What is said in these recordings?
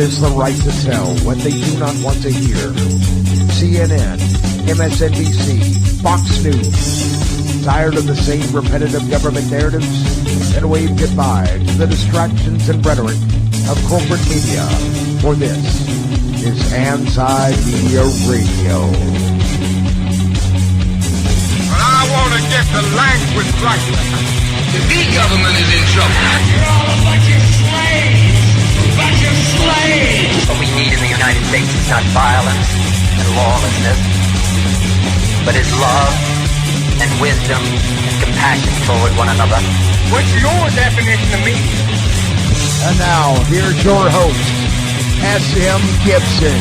is the right to tell what they do not want to hear. CNN, MSNBC, Fox News. Tired of the same repetitive government narratives? Then wave goodbye to the distractions and rhetoric of corporate media. For this is Anti-Media Radio. But I want to get the language right. The big government is in trouble. You're all a bunch of slaves! Bunch of slaves! What we need in the United States is not violence and lawlessness, but is love and wisdom and compassion toward one another. What's your definition of media? And now, here's your host, S.M. Gibson.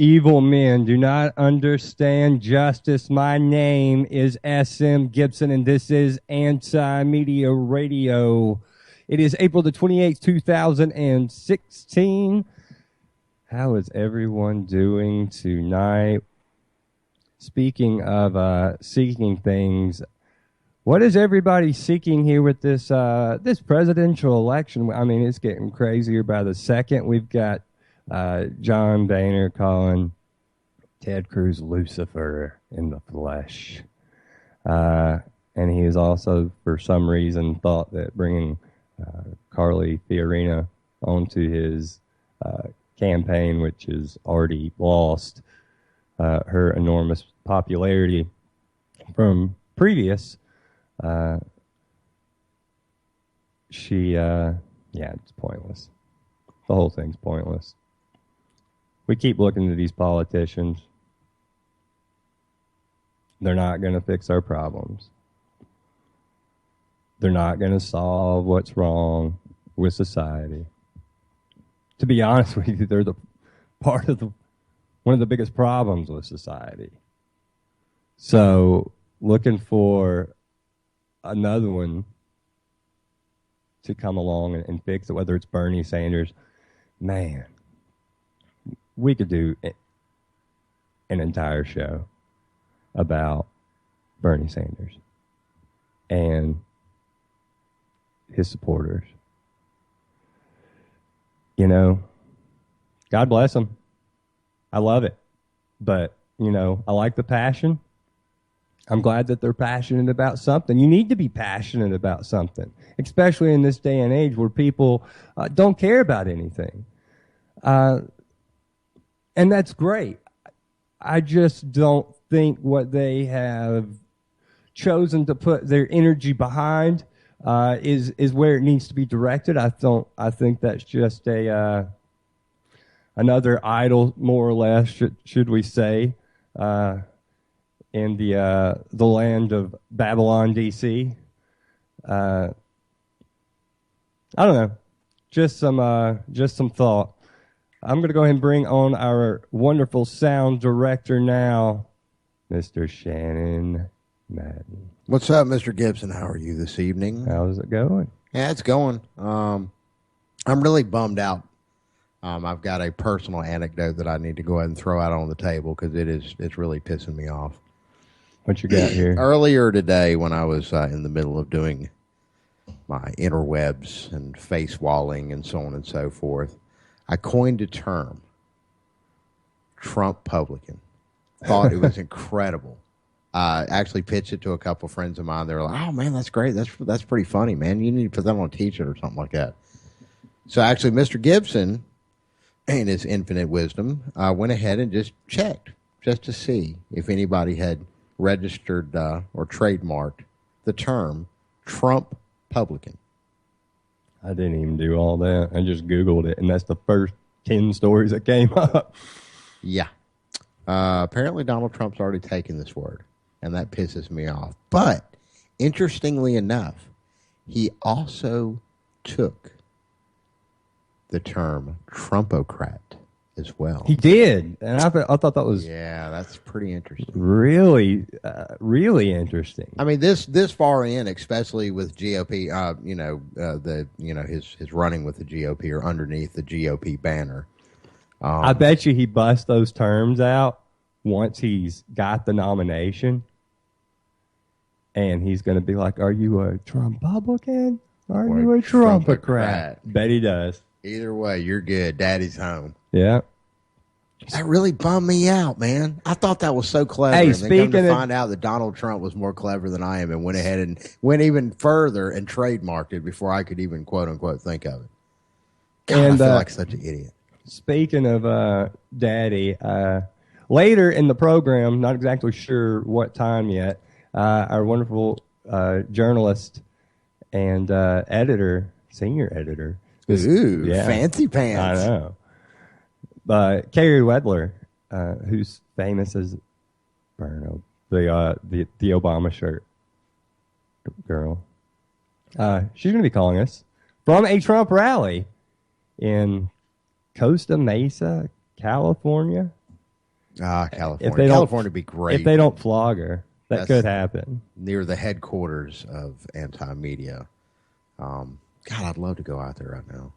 Evil men do not understand justice. My name is S.M. Gibson, and this is Anti-Media Radio. It is April the 28th, 2016. How is everyone doing tonight? Speaking of seeking things, what is everybody seeking here with this this presidential election? I mean, it's getting crazier by the second. We've got John Boehner calling Ted Cruz Lucifer in the flesh. And he has also, for some reason, thought that bringing Carly Fiorina onto his campaign, which has already lost her enormous popularity from previous, it's pointless. The whole thing's pointless. We keep looking to these politicians. They're not going to fix our problems. They're not going to solve what's wrong with society. To be honest with you, they're one of the biggest problems with society. So, looking for another one to come along and fix it, whether it's Bernie Sanders, man, we could do an entire show about Bernie Sanders and his supporters. You know, God bless them. I love it. But, you know, I like the passion. I'm glad that they're passionate about something. You need to be passionate about something, especially in this day and age where people don't care about anything. And that's great. I just don't think what they have chosen to put their energy behind is where it needs to be directed. I think that's just another idol, more or less, should we say, in the land of Babylon, D.C. I don't know, just some thought. I'm going to go ahead and bring on our wonderful sound director now, Mr. Shannon Madden. What's up, Mr. Gibson? How are you this evening? How's it going? Yeah, it's going. I'm really bummed out. I've got a personal anecdote that I need to go ahead and throw out on the table because it's really pissing me off. What you got here? Earlier today when I was in the middle of doing my interwebs and face walling and so on and so forth, I coined a term, Trump publican. Thought it was incredible. Actually pitched it to a couple friends of mine. They were like, "Oh man, that's great. That's pretty funny, man. You need to put that on a t-shirt or something like that." So actually, Mr. Gibson, in his infinite wisdom, went ahead and just checked just to see if anybody had registered or trademarked the term Trump publican. I didn't even do all that. I just Googled it, and that's the first 10 stories that came up. Yeah. Apparently, Donald Trump's already taken this word, and that pisses me off. But interestingly enough, he also took the term Trumpocrat as well. He did, and I thought that was that's pretty interesting. really interesting. I mean, this far in, especially with GOP, his running with the GOP or underneath the GOP banner. I bet you he busts those terms out once he's got the nomination, and he's going to be like, "Are you a Trump-Republican? Are you a Trumpocrat?" Bet he does. Either way, you're good. Daddy's home. Yeah. That really bummed me out, man. I thought that was so clever. Hey, and then come to speaking find out that Donald Trump was more clever than I am and went ahead and went even further and trademarked it before I could even quote unquote think of it. God, I feel like such an idiot. Speaking of Daddy, later in the program, not exactly sure what time yet, our wonderful journalist and senior editor. Ooh, fancy pants. I know. Carrie Wedler, who's famous as Burno, the Obama shirt girl. She's going to be calling us from a Trump rally in Costa Mesa, California. California. California would be great. If they don't flog her, that could happen. Near the headquarters of anti-media. God, I'd love to go out there right now.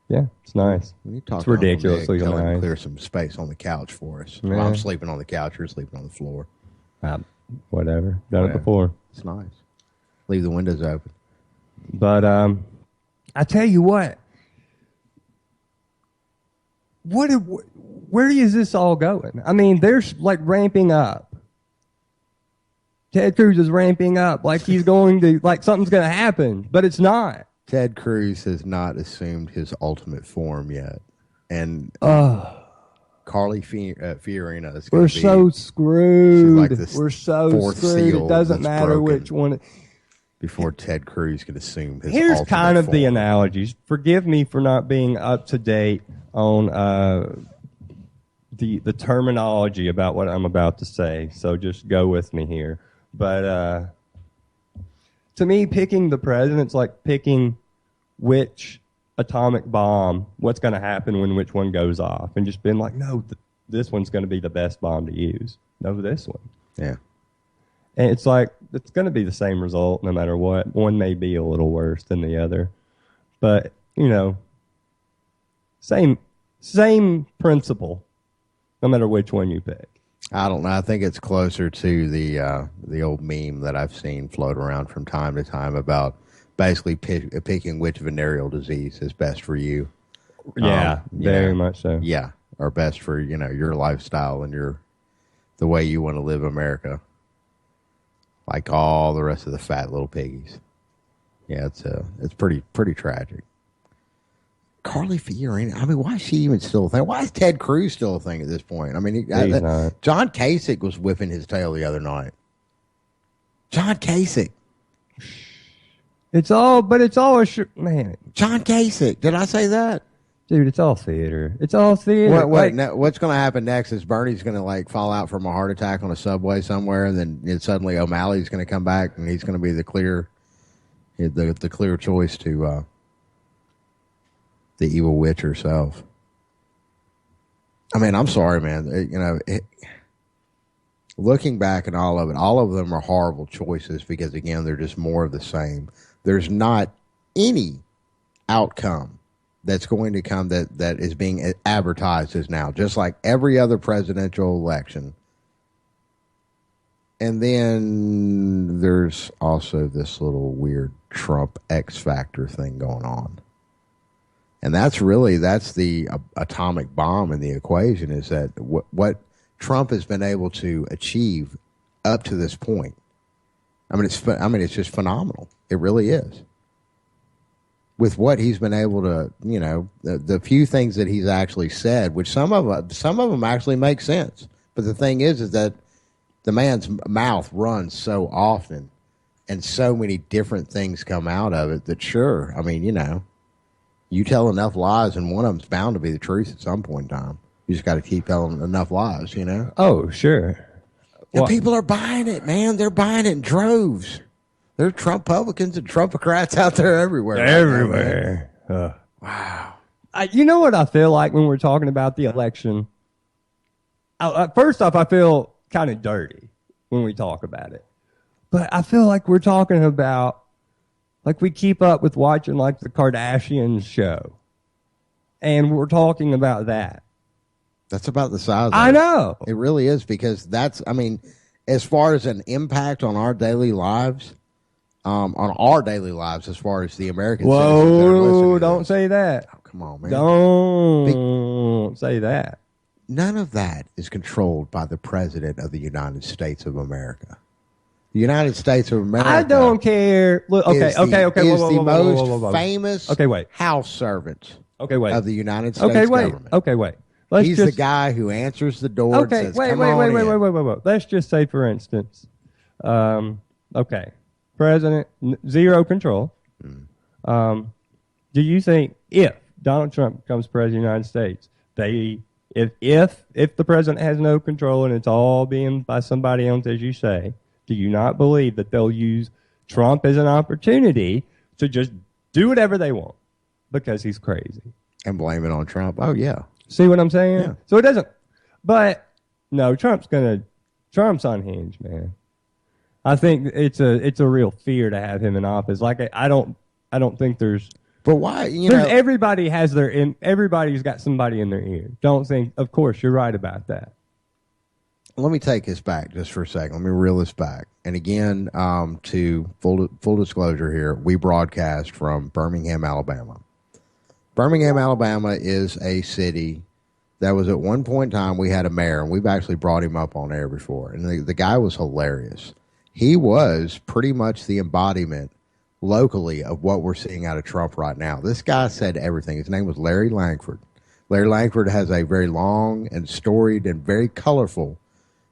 Yeah, it's nice. It's ridiculously nice. Clear some space on the couch for us. Yeah. Well, I'm sleeping on the couch. You're sleeping on the floor. Whatever. Done it before. It's nice. Leave the windows open. But I tell you what. Where is this all going? I mean, there's like ramping up. Ted Cruz is ramping up like he's going to, like something's going to happen, but it's not. Ted Cruz has not assumed his ultimate form yet. And Carly Fiorina is We're so screwed. Like We're so screwed. It doesn't matter which one. Before Ted Cruz can assume his Here's ultimate kind of form. the analogies. Forgive me for not being up to date on the terminology about what I'm about to say, so just go with me here. But to me, picking the president's like picking which atomic bomb, what's going to happen when which one goes off, and just being like, no, this one's going to be the best bomb to use. No, this one. Yeah. And it's like, it's going to be the same result no matter what. One may be a little worse than the other. But, you know, same principle, no matter which one you pick. I don't know. I think it's closer to the old meme that I've seen float around from time to time about basically picking which venereal disease is best for you. Yeah, very much so. Yeah, or best for your lifestyle and the way you want to live America. Like all the rest of the fat little piggies. Yeah, it's pretty tragic. Carly Fiorina. I mean, why is she even still a thing? Why is Ted Cruz still a thing at this point? I mean, John Kasich was whipping his tail the other night. John Kasich. It's all man. John Kasich. Did I say that? Dude, it's all theater. It's all theater. What's going to happen next is Bernie's going to fall out from a heart attack on a subway somewhere, and then suddenly O'Malley's going to come back, and he's going to be the clear choice to the evil witch herself. I mean, I'm sorry, man. Looking back at all of them are horrible choices because, again, they're just more of the same. There's not any outcome that's going to come that is being advertised as now, just like every other presidential election. And then there's also this little weird Trump X Factor thing going on. And that's the atomic bomb in the equation, is that what Trump has been able to achieve up to this point. I mean, it's just phenomenal. It really is. With what he's been able to, the few things that he's actually said, which some of them actually make sense. But the thing is that the man's mouth runs so often, and so many different things come out of it that, sure, I mean, You tell enough lies, and one of them's bound to be the truth at some point in time. You just got to keep telling enough lies, you know? Oh, sure. And people are buying it, man. They're buying it in droves. There are Trump-publicans and Trumpocrats out there everywhere. Everywhere. Wow. You know what I feel like when we're talking about the election? First off, I feel kind of dirty when we talk about it. But I feel like we're talking about, like we keep up with watching like the Kardashians show. And we're talking about that. That's about the size of it. I know. It really is, because that's, I mean, as far as an impact on our daily lives, as far as the American citizens that are listening to don't this. say that. Oh, come on, man. Don't say that. None of that is controlled by the President of the United States of America. The United States of America. I don't care. Look, okay. Is the most famous wait. house servant Okay, wait. of the United States government. Okay, wait. He's the guy who answers the door and says, wait. Let's just say, for instance, okay, President, zero control. Do you think if Donald Trump becomes president of the United States, if the president has no control and it's all being by somebody else, as you say, do you not believe that they'll use Trump as an opportunity to just do whatever they want because he's crazy? And blame it on Trump. Oh, yeah. See what I'm saying? Yeah. So it doesn't. But no, Trump's unhinged, man. I think it's a real fear to have him in office. Like I don't think there's. But why? Everybody's got somebody in their ear. Don't think. Of course, you're right about that. Let me take this back just for a second. Let me reel this back. And again, to full disclosure here, we broadcast from Birmingham, Alabama. Birmingham, Alabama is a city that was at one point in time, we had a mayor, and we've actually brought him up on air before. And the guy was hilarious. He was pretty much the embodiment locally of what we're seeing out of Trump right now. This guy said everything. His name was Larry Langford. Larry Langford has a very long and storied and very colorful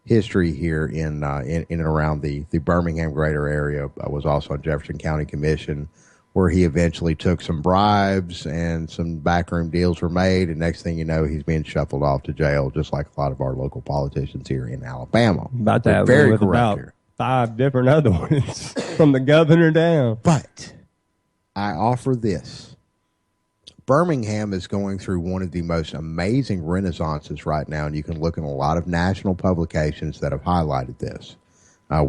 history here in and around the Birmingham greater area. I was also on Jefferson County Commission, where he eventually took some bribes and some backroom deals were made. And next thing you know, he's being shuffled off to jail, just like a lot of our local politicians here in Alabama. About to have very with correct about here. 5 different other ones from the governor down. But I offer this. Birmingham is going through one of the most amazing renaissances right now, and you can look in a lot of national publications that have highlighted this. All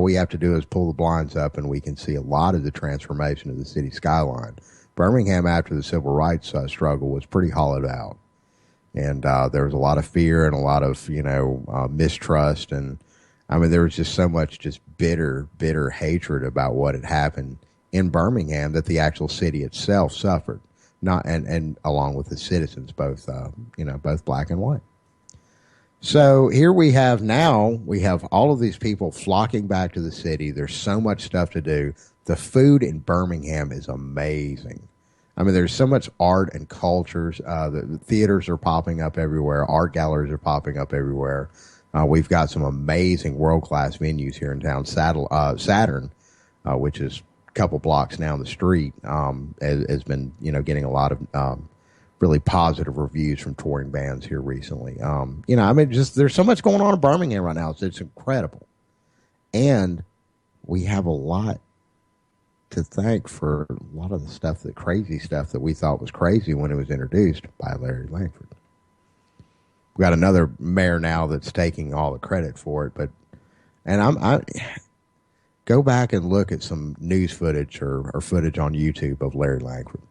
we have to do is pull the blinds up, and we can see a lot of the transformation of the city skyline. Birmingham, after the civil rights struggle, was pretty hollowed out, and there was a lot of fear and a lot of mistrust, and I mean there was just so much just bitter hatred about what had happened in Birmingham that the actual city itself suffered. Not and along with the citizens, both both black and white. So here we have all of these people flocking back to the city. There's so much stuff to do. The food in Birmingham is amazing. I mean, there's so much art and cultures. The theaters are popping up everywhere. Art galleries are popping up everywhere. We've got some amazing world-class venues here in town. Saturn, which is a couple blocks down the street, has been getting a lot of really positive reviews from touring bands here recently. There's so much going on in Birmingham right now. It's incredible. And we have a lot to thank for a lot of the crazy stuff that we thought was crazy when it was introduced by Larry Langford. We've got another mayor now that's taking all the credit for it, I go back and look at some news footage or footage on YouTube of Larry Langford.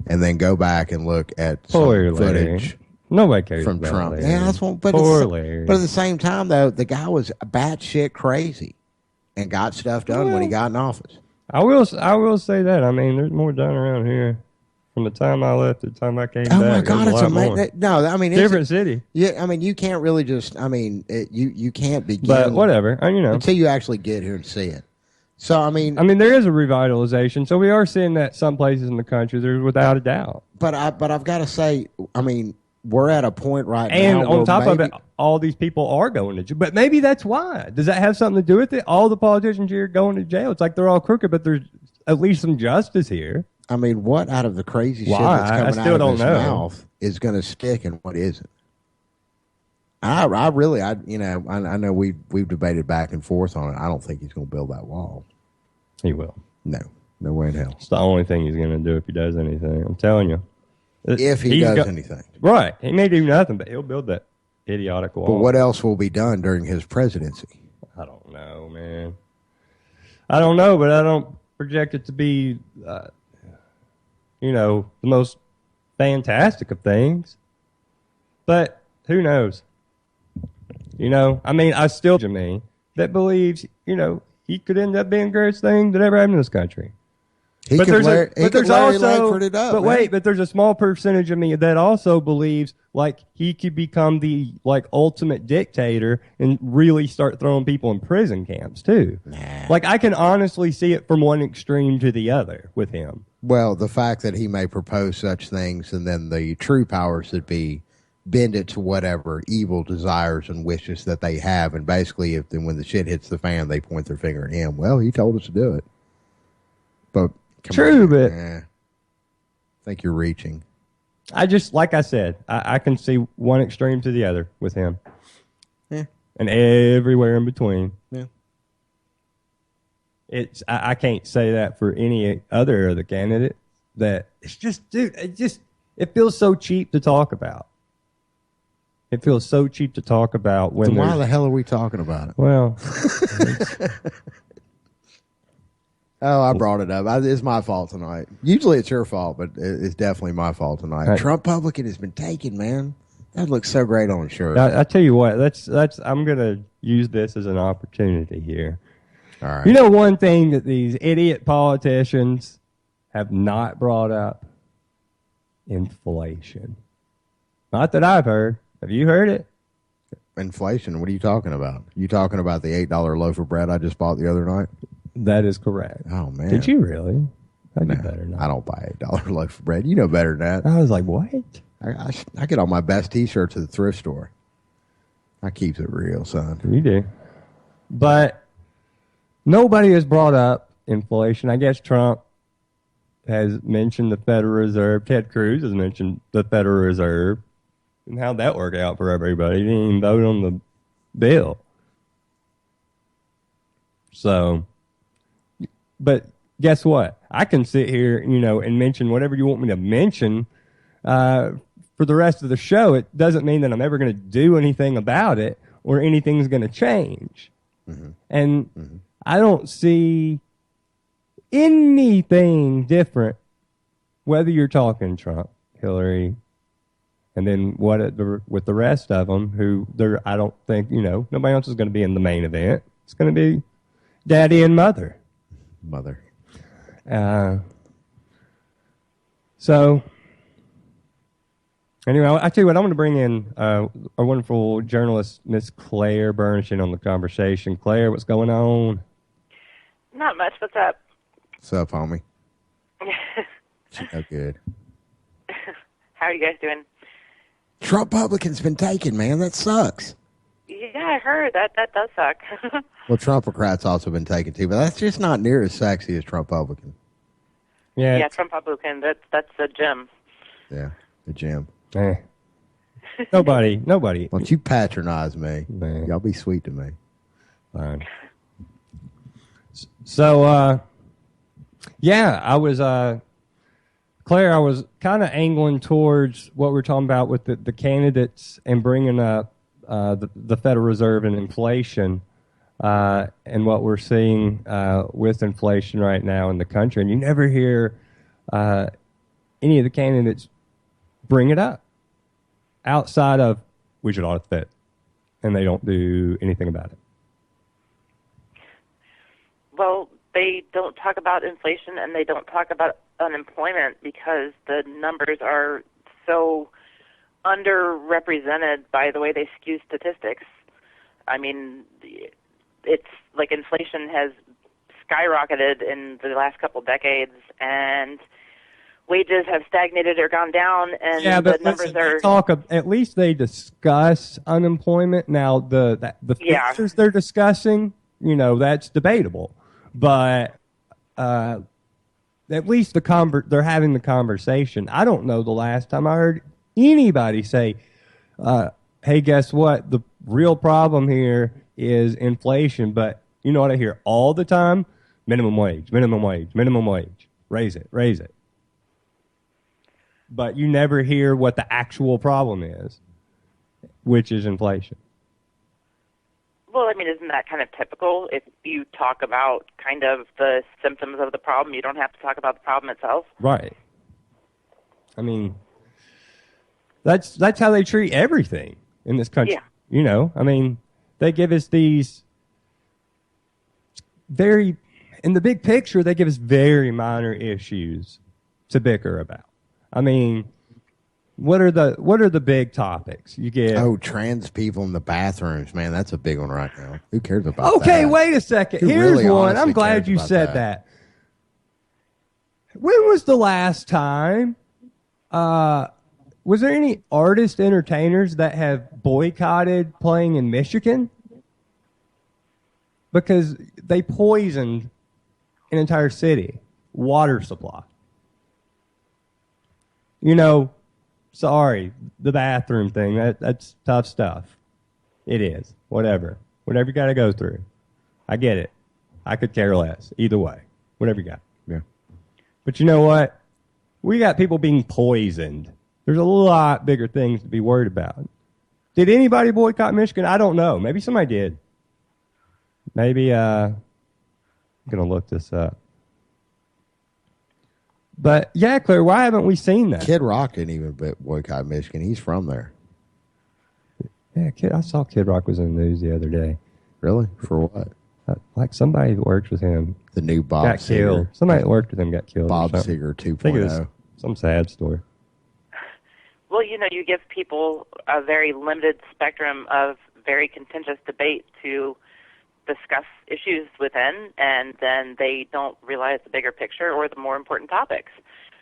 And then go back and look at some footage. Nobody cares from about Trump. Larry. Yeah, that's one. But Larry. But at the same time, though, the guy was batshit crazy and got stuff done when he got in office. I will say that. I mean, there's more done around here from the time I left to the time I came back. Oh my God, it's amazing. No, I mean, different city. Yeah, I mean, you can't really just. I mean, you can't begin. But whatever, until you actually get here and see it. So I mean, there is a revitalization. So we are seeing that some places in the country, there's without a doubt. But I've got to say, I mean, we're at a point right and now. And on top of it, all these people are going to jail. But maybe that's why. Does that have something to do with it? All the politicians here are going to jail. It's like they're all crooked, but there's at least some justice here. I mean, what out of the crazy shit Why? that's I coming still out of don't his know. mouth is going to stick and what isn't? I know we've debated back and forth on it. I don't think he's going to build that wall. He will. No way in hell. It's the only thing he's going to do if he does anything. I'm telling you. If he does anything. Right. He may do nothing, but he'll build that idiotic wall. But what else will be done during his presidency? I don't know, man. I don't know, but I don't project it to be, the most fantastic of things. But who knows? I still me that believes, he could end up being the greatest thing that ever happened in this country. But there's a small percentage of me that also believes like he could become the ultimate dictator and really start throwing people in prison camps too. Nah. Like I can honestly see it from one extreme to the other with him. Well, the fact that he may propose such things and then the true powers that be bend it to whatever evil desires and wishes that they have, and basically when the shit hits the fan, they point their finger at him. Well, he told us to do it. But but I think you're reaching. I just, like I said, I can see one extreme to the other with him. Yeah. And everywhere in between. Yeah. I can't say that for any other of the candidate. That it's just, dude, it feels so cheap to talk about. It feels so cheap to talk about when. So why the hell are we talking about it? Well. Oh, I brought it up. It's my fault tonight. Usually it's your fault, but it's definitely my fault tonight. Right. Trump Publican has been taken, man. That looks so great on a shirt. I tell you what, I'm gonna use this as an opportunity here. All right. You know one thing that these idiot politicians have not brought up? Inflation. Not that I've heard. Have you heard it? Inflation? What are you talking about? You talking about the $8 loaf of bread I just bought the other night? That is correct. Oh, man. Did you really? I No, do better not. I don't buy $8 loaf of bread. You know better than that. I was like, what? I get all my best T-shirts at the thrift store. I keep it real, son. You do. But nobody has brought up inflation. I guess Trump has mentioned the Federal Reserve. Ted Cruz has mentioned the Federal Reserve. And how'd that work out for everybody? He didn't even vote on the bill. So, but guess what? I can sit here, and mention whatever you want me to mention for the rest of the show. It doesn't mean that I'm ever going to do anything about it or anything's going to change. Mm-hmm. And I don't see anything different, whether you're talking Trump, Hillary, and then with the rest of them, I don't think, nobody else is going to be in the main event. It's going to be Daddy and Mother. So, anyway, I tell you what, I'm going to bring in our wonderful journalist, Miss Claire Bernstein, on the conversation. Claire, what's going on? Not much. What's up? What's up, homie? Oh, good. How are you guys doing? Trump Publican's been taken, man. That sucks. Yeah, I heard. That does suck. Well, Trumpocrats also been taken too, but that's just not near as sexy as Trump Publican. Yeah, Trump Republican. That's the gym. Yeah, the gym. Nobody. Don't you patronize me. Man. Y'all be sweet to me. Fine. So, I was, Claire, I was kind of angling towards what we're talking about with the candidates and bringing up the Federal Reserve and inflation and what we're seeing with inflation right now in the country. And you never hear any of the candidates bring it up outside of we should audit that, and they don't do anything about it. Well, they don't talk about inflation and they don't talk about unemployment because the numbers are so underrepresented by the way they skew statistics. I mean, it's like inflation has skyrocketed in the last couple decades, and wages have stagnated or gone down, and the numbers are... At least they discuss unemployment. Now, the figures they're discussing, that's debatable. But at least they're having the conversation. I don't know the last time I heard anybody say, hey, guess what? The real problem here is inflation. But you know what I hear all the time? Minimum wage, minimum wage, minimum wage. Raise it, raise it. But you never hear what the actual problem is, which is inflation. Well, I mean, isn't that kind of typical? If you talk about kind of the symptoms of the problem, you don't have to talk about the problem itself. Right. I mean, that's how they treat everything in this country. Yeah. You know, I mean, they give us these very, in the big picture, they give us very minor issues to bicker about. I mean, what are the big topics you get? Oh, trans people in the bathrooms, man, that's a big one right now. Who cares about that? Okay, wait a second. Who Here's really one. honestly I'm glad cares you about said that. When was the last time? Was there any artist entertainers that have boycotted playing in Michigan? Because they poisoned an entire city, water supply. You know, sorry, the bathroom thing, that's tough stuff. It is. Whatever you got to go through. I get it. I could care less. Either way. Whatever you got. Yeah. But you know what? We got people being poisoned. There's a lot bigger things to be worried about. Did anybody boycott Michigan? I don't know. Maybe somebody did. Maybe, I'm going to look this up. But, yeah, Claire, why haven't we seen that? Kid Rock didn't even boycott Michigan. He's from there. Yeah, I saw Kid Rock was in the news the other day. Really? For what? Like somebody that worked with him. The new Bob got Seger. killed. Somebody that worked with him got killed. Bob Seger I think it was 2.0. some sad story. Well, you know, you give people a very limited spectrum of very contentious debate to discuss issues within, and then they don't realize the bigger picture or the more important topics.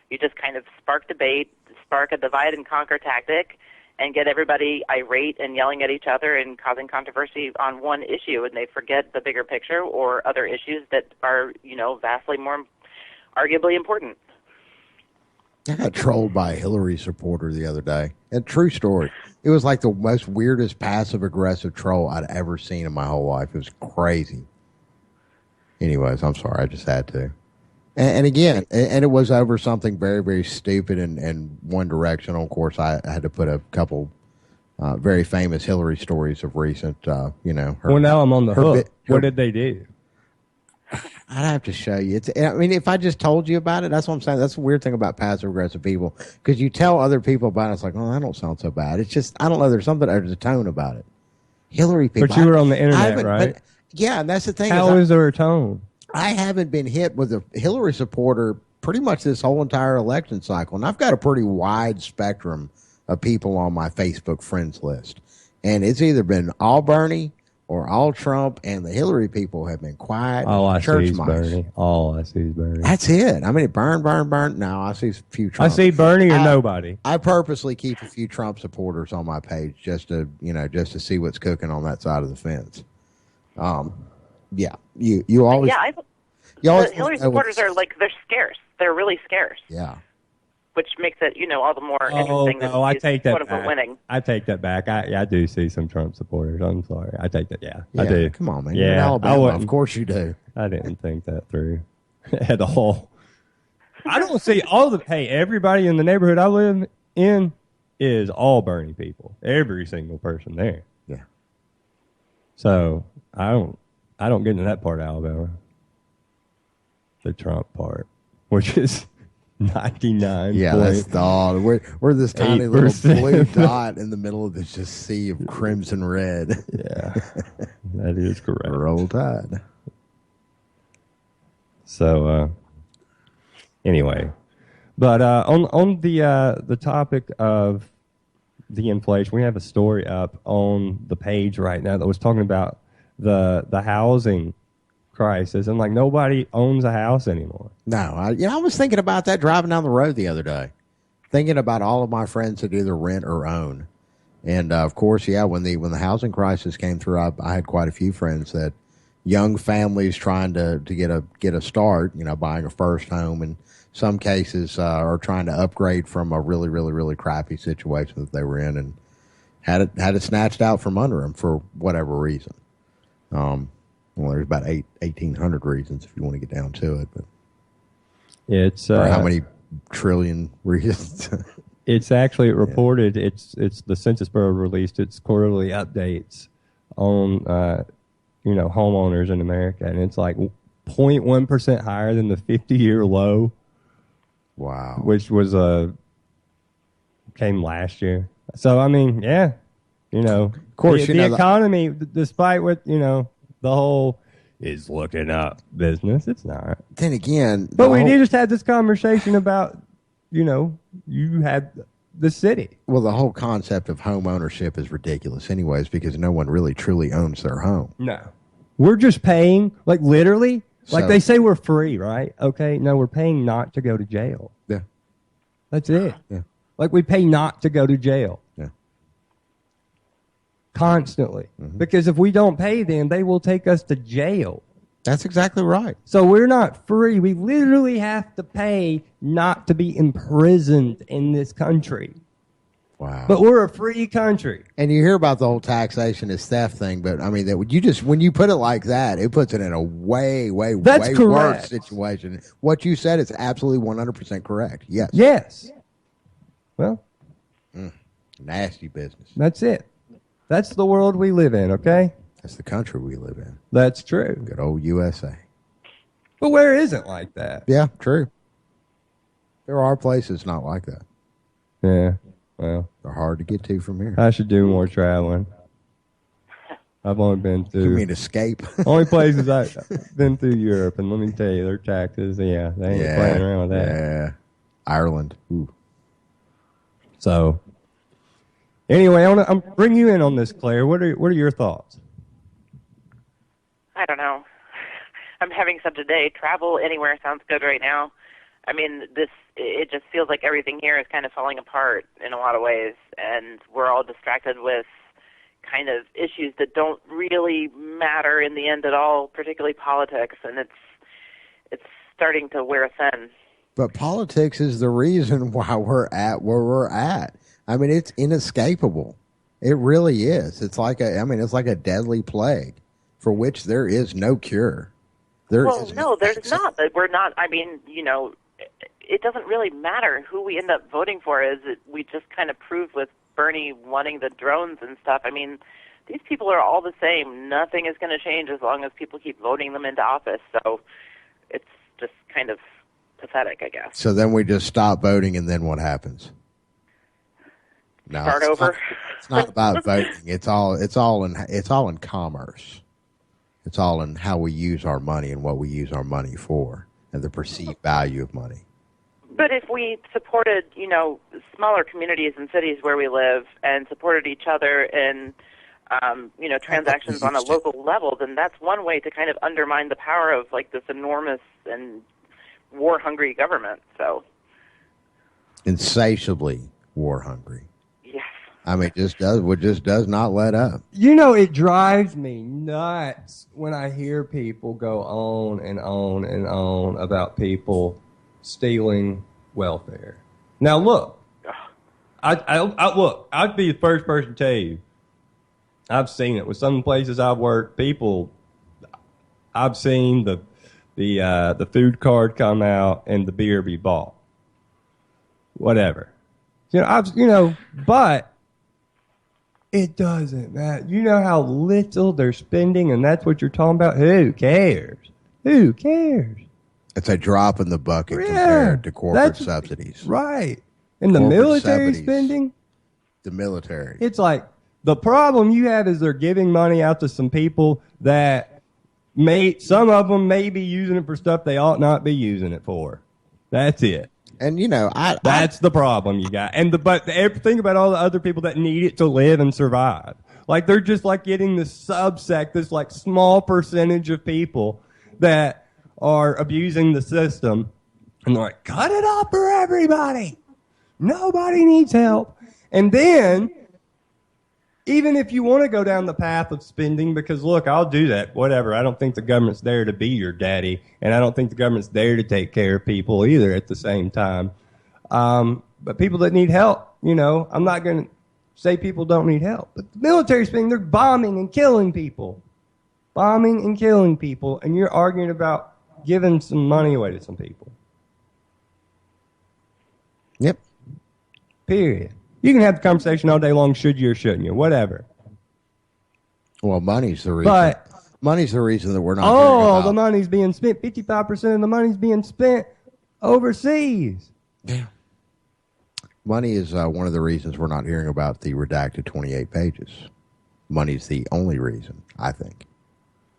You just kind of spark debate, spark a divide and conquer tactic, and get everybody irate and yelling at each other and causing controversy on one issue, and they forget the bigger picture or other issues that are, you know, vastly more arguably important. I got trolled by a Hillary supporter the other day. A true story. It was like the most weirdest passive-aggressive troll I'd ever seen in my whole life. It was crazy. Anyways, I'm sorry. I just had to. And again, and it was over something very, very stupid and one directional. Of course, I had to put a couple very famous Hillary stories of recent, you know. Well, now I'm on the hook. What did they do? I'd have to show you. I mean, if I just told you about it, that's what I'm saying. That's the weird thing about passive-aggressive people. Because you tell other people about it, it's like, oh, that don't sound so bad. It's just, I don't know, there's a tone about it. Hillary people. But you were on the internet, right? But, yeah, and that's the thing. How is there a tone? I haven't been hit with a Hillary supporter pretty much this whole entire election cycle. And I've got a pretty wide spectrum of people on my Facebook friends list. And it's either been all Bernie or all Trump, and the Hillary people have been quiet. All I church see is mice. Bernie. All I see is Bernie. That's it. I mean, burn. No, I see a few Trump. I see Bernie or nobody. I purposely keep a few Trump supporters on my page just to see what's cooking on that side of the fence. Yeah, you always. Yeah, you always the Hillary supporters are like, they're scarce. They're really scarce. Yeah. Which makes it, you know, all the more interesting that I he's take that quote-unquote back. winning. I take that back. I do see some Trump supporters. I'm sorry. I take that. Yeah, I Yeah, do. come on, man. Yeah, You're in Alabama. I wouldn't. Of course you do. I didn't think that through at all. I don't see all the. Hey, everybody in the neighborhood I live in is all Bernie people. Every single person there. Yeah. So I don't get into that part of Alabama. The Trump part, which is 99. Yeah, that's the all. We're this tiny little blue dot in the middle of this just sea of crimson red. Yeah, that is correct. Roll Tide. So anyway, but on the topic of the inflation, we have a story up on the page right now that was talking about the housing crisis, and like nobody owns a house anymore. No, I was thinking about that driving down the road the other day, thinking about all of my friends that either rent or own, and of course, yeah, when the housing crisis came through, I had quite a few friends that, young families trying to get a start, buying a first home, and some cases are trying to upgrade from a really, really, really crappy situation that they were in and had it snatched out from under them for whatever reason. Well, there's about 1,800 reasons if you want to get down to it, but it's or how many trillion reasons? It's actually reported. It's the Census Bureau released its quarterly updates on homeowners in America, and it's like 0.1% higher than the 50-year low. Wow. Which was came last year. So I mean, yeah, of course, the economy, despite what the whole is looking up business, it's not. Then again, but we just had this conversation about you had the city. Well, the whole concept of home ownership is ridiculous, anyways, because no one really truly owns their home. No, we're just paying, like literally. Like they say we're free, right? Okay, no, we're paying not to go to jail. Yeah. That's it. Yeah. Like we pay not to go to jail. Yeah. Constantly. Mm-hmm. Because if we don't pay them, they will take us to jail. That's exactly right. So we're not free. We literally have to pay not to be imprisoned in this country. Wow. But we're a free country. And you hear about the whole taxation is theft thing, but I mean, when you put it like that, it puts it in a way worse situation. What you said is absolutely 100% correct. Yes. Yes. Well, nasty business. That's it. That's the world we live in, okay? That's the country we live in. That's true. Good old USA. But where isn't like that? Yeah, true. There are places not like that. Yeah. Well, they're hard to get to from here. I should do more traveling. I've only been through. You mean escape? Only places I've been through Europe, and let me tell you, their taxes, they ain't playing around with that. Yeah, Ireland. Ooh. So, anyway, I'm bring you in on this, Claire. What are your thoughts? I don't know. I'm having such a day. Travel anywhere sounds good right now. I mean, it just feels like everything here is kind of falling apart in a lot of ways, and we're all distracted with kind of issues that don't really matter in the end at all, particularly politics, and it's starting to wear us thin. But politics is the reason why we're at where we're at. I mean, it's inescapable. It really is. It's like a deadly plague for which there is no cure. There's not. But we're not. I mean, it doesn't really matter who we end up voting for. We just kind of proved with Bernie wanting the drones and stuff. I mean, these people are all the same. Nothing is going to change as long as people keep voting them into office. So it's just kind of pathetic, I guess. So then we just stop voting, and then what happens? No, start over. It's not about voting. It's all in commerce. It's all in how we use our money and what we use our money for, and the perceived value of money. But if we supported, smaller communities and cities where we live and supported each other in, transactions on a local level, then that's one way to kind of undermine the power of like this enormous and war-hungry government. So, insatiably war-hungry. Yes. I mean, just does not let up. It drives me nuts when I hear people go on and on and on about people stealing welfare. Now, look, I'd be the first person to tell you, I've seen it with some places I've worked. I've seen the food card come out and the beer be bought. Whatever, but it doesn't matter. You know how little they're spending, and that's what you're talking about. Who cares? Who cares? It's a drop in the bucket compared to corporate subsidies. Right. And the military spending? The military. It's like, the problem you have is they're giving money out to some people that some of them may be using it for stuff they ought not be using it for. That's it. And, that's the problem you got. But think about all the other people that need it to live and survive. Like, they're just like getting this subsect, this like small percentage of people that are abusing the system, and they're like, cut it off for everybody. Nobody needs help. And then even if you want to go down the path of spending, because look, I'll do that, whatever. I don't think the government's there to be your daddy, and I don't think the government's there to take care of people either at the same time. But people that need help, I'm not going to say people don't need help. But the military spending, they're bombing and killing people. And you're arguing about giving some money away to some people. Yep. Period. You can have the conversation all day long, should you or shouldn't you, whatever. Well, money's the reason. But money's the reason that we're not. All the money's being spent. 55% of the money's being spent overseas. Yeah. Money is one of the reasons we're not hearing about the redacted 28 pages. Money's the only reason, I think,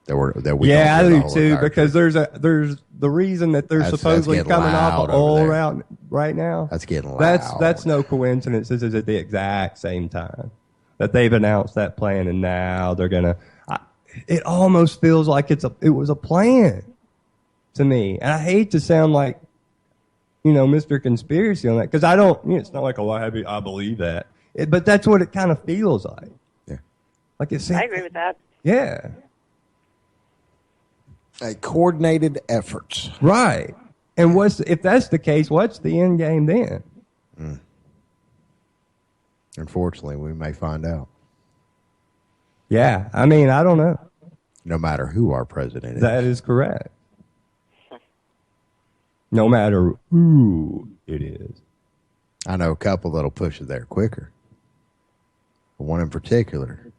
that we. Yeah, I do too, because there's the reason that they're supposedly coming off of oil right now. That's getting loud. That's no coincidence. This is at the exact same time that they've announced that plan, and now they're gonna. It almost feels like it was a plan to me, and I hate to sound like, Mr. Conspiracy on that, because I don't. It's not like I believe that, but that's what it kind of feels like. Yeah, I agree with that. Yeah. A coordinated efforts. Right. And if that's the case, what's the end game then? Unfortunately, we may find out. Yeah. I mean, I don't know. No matter who our president is. That is correct. No matter who it is. I know a couple that'll push it there quicker. One in particular.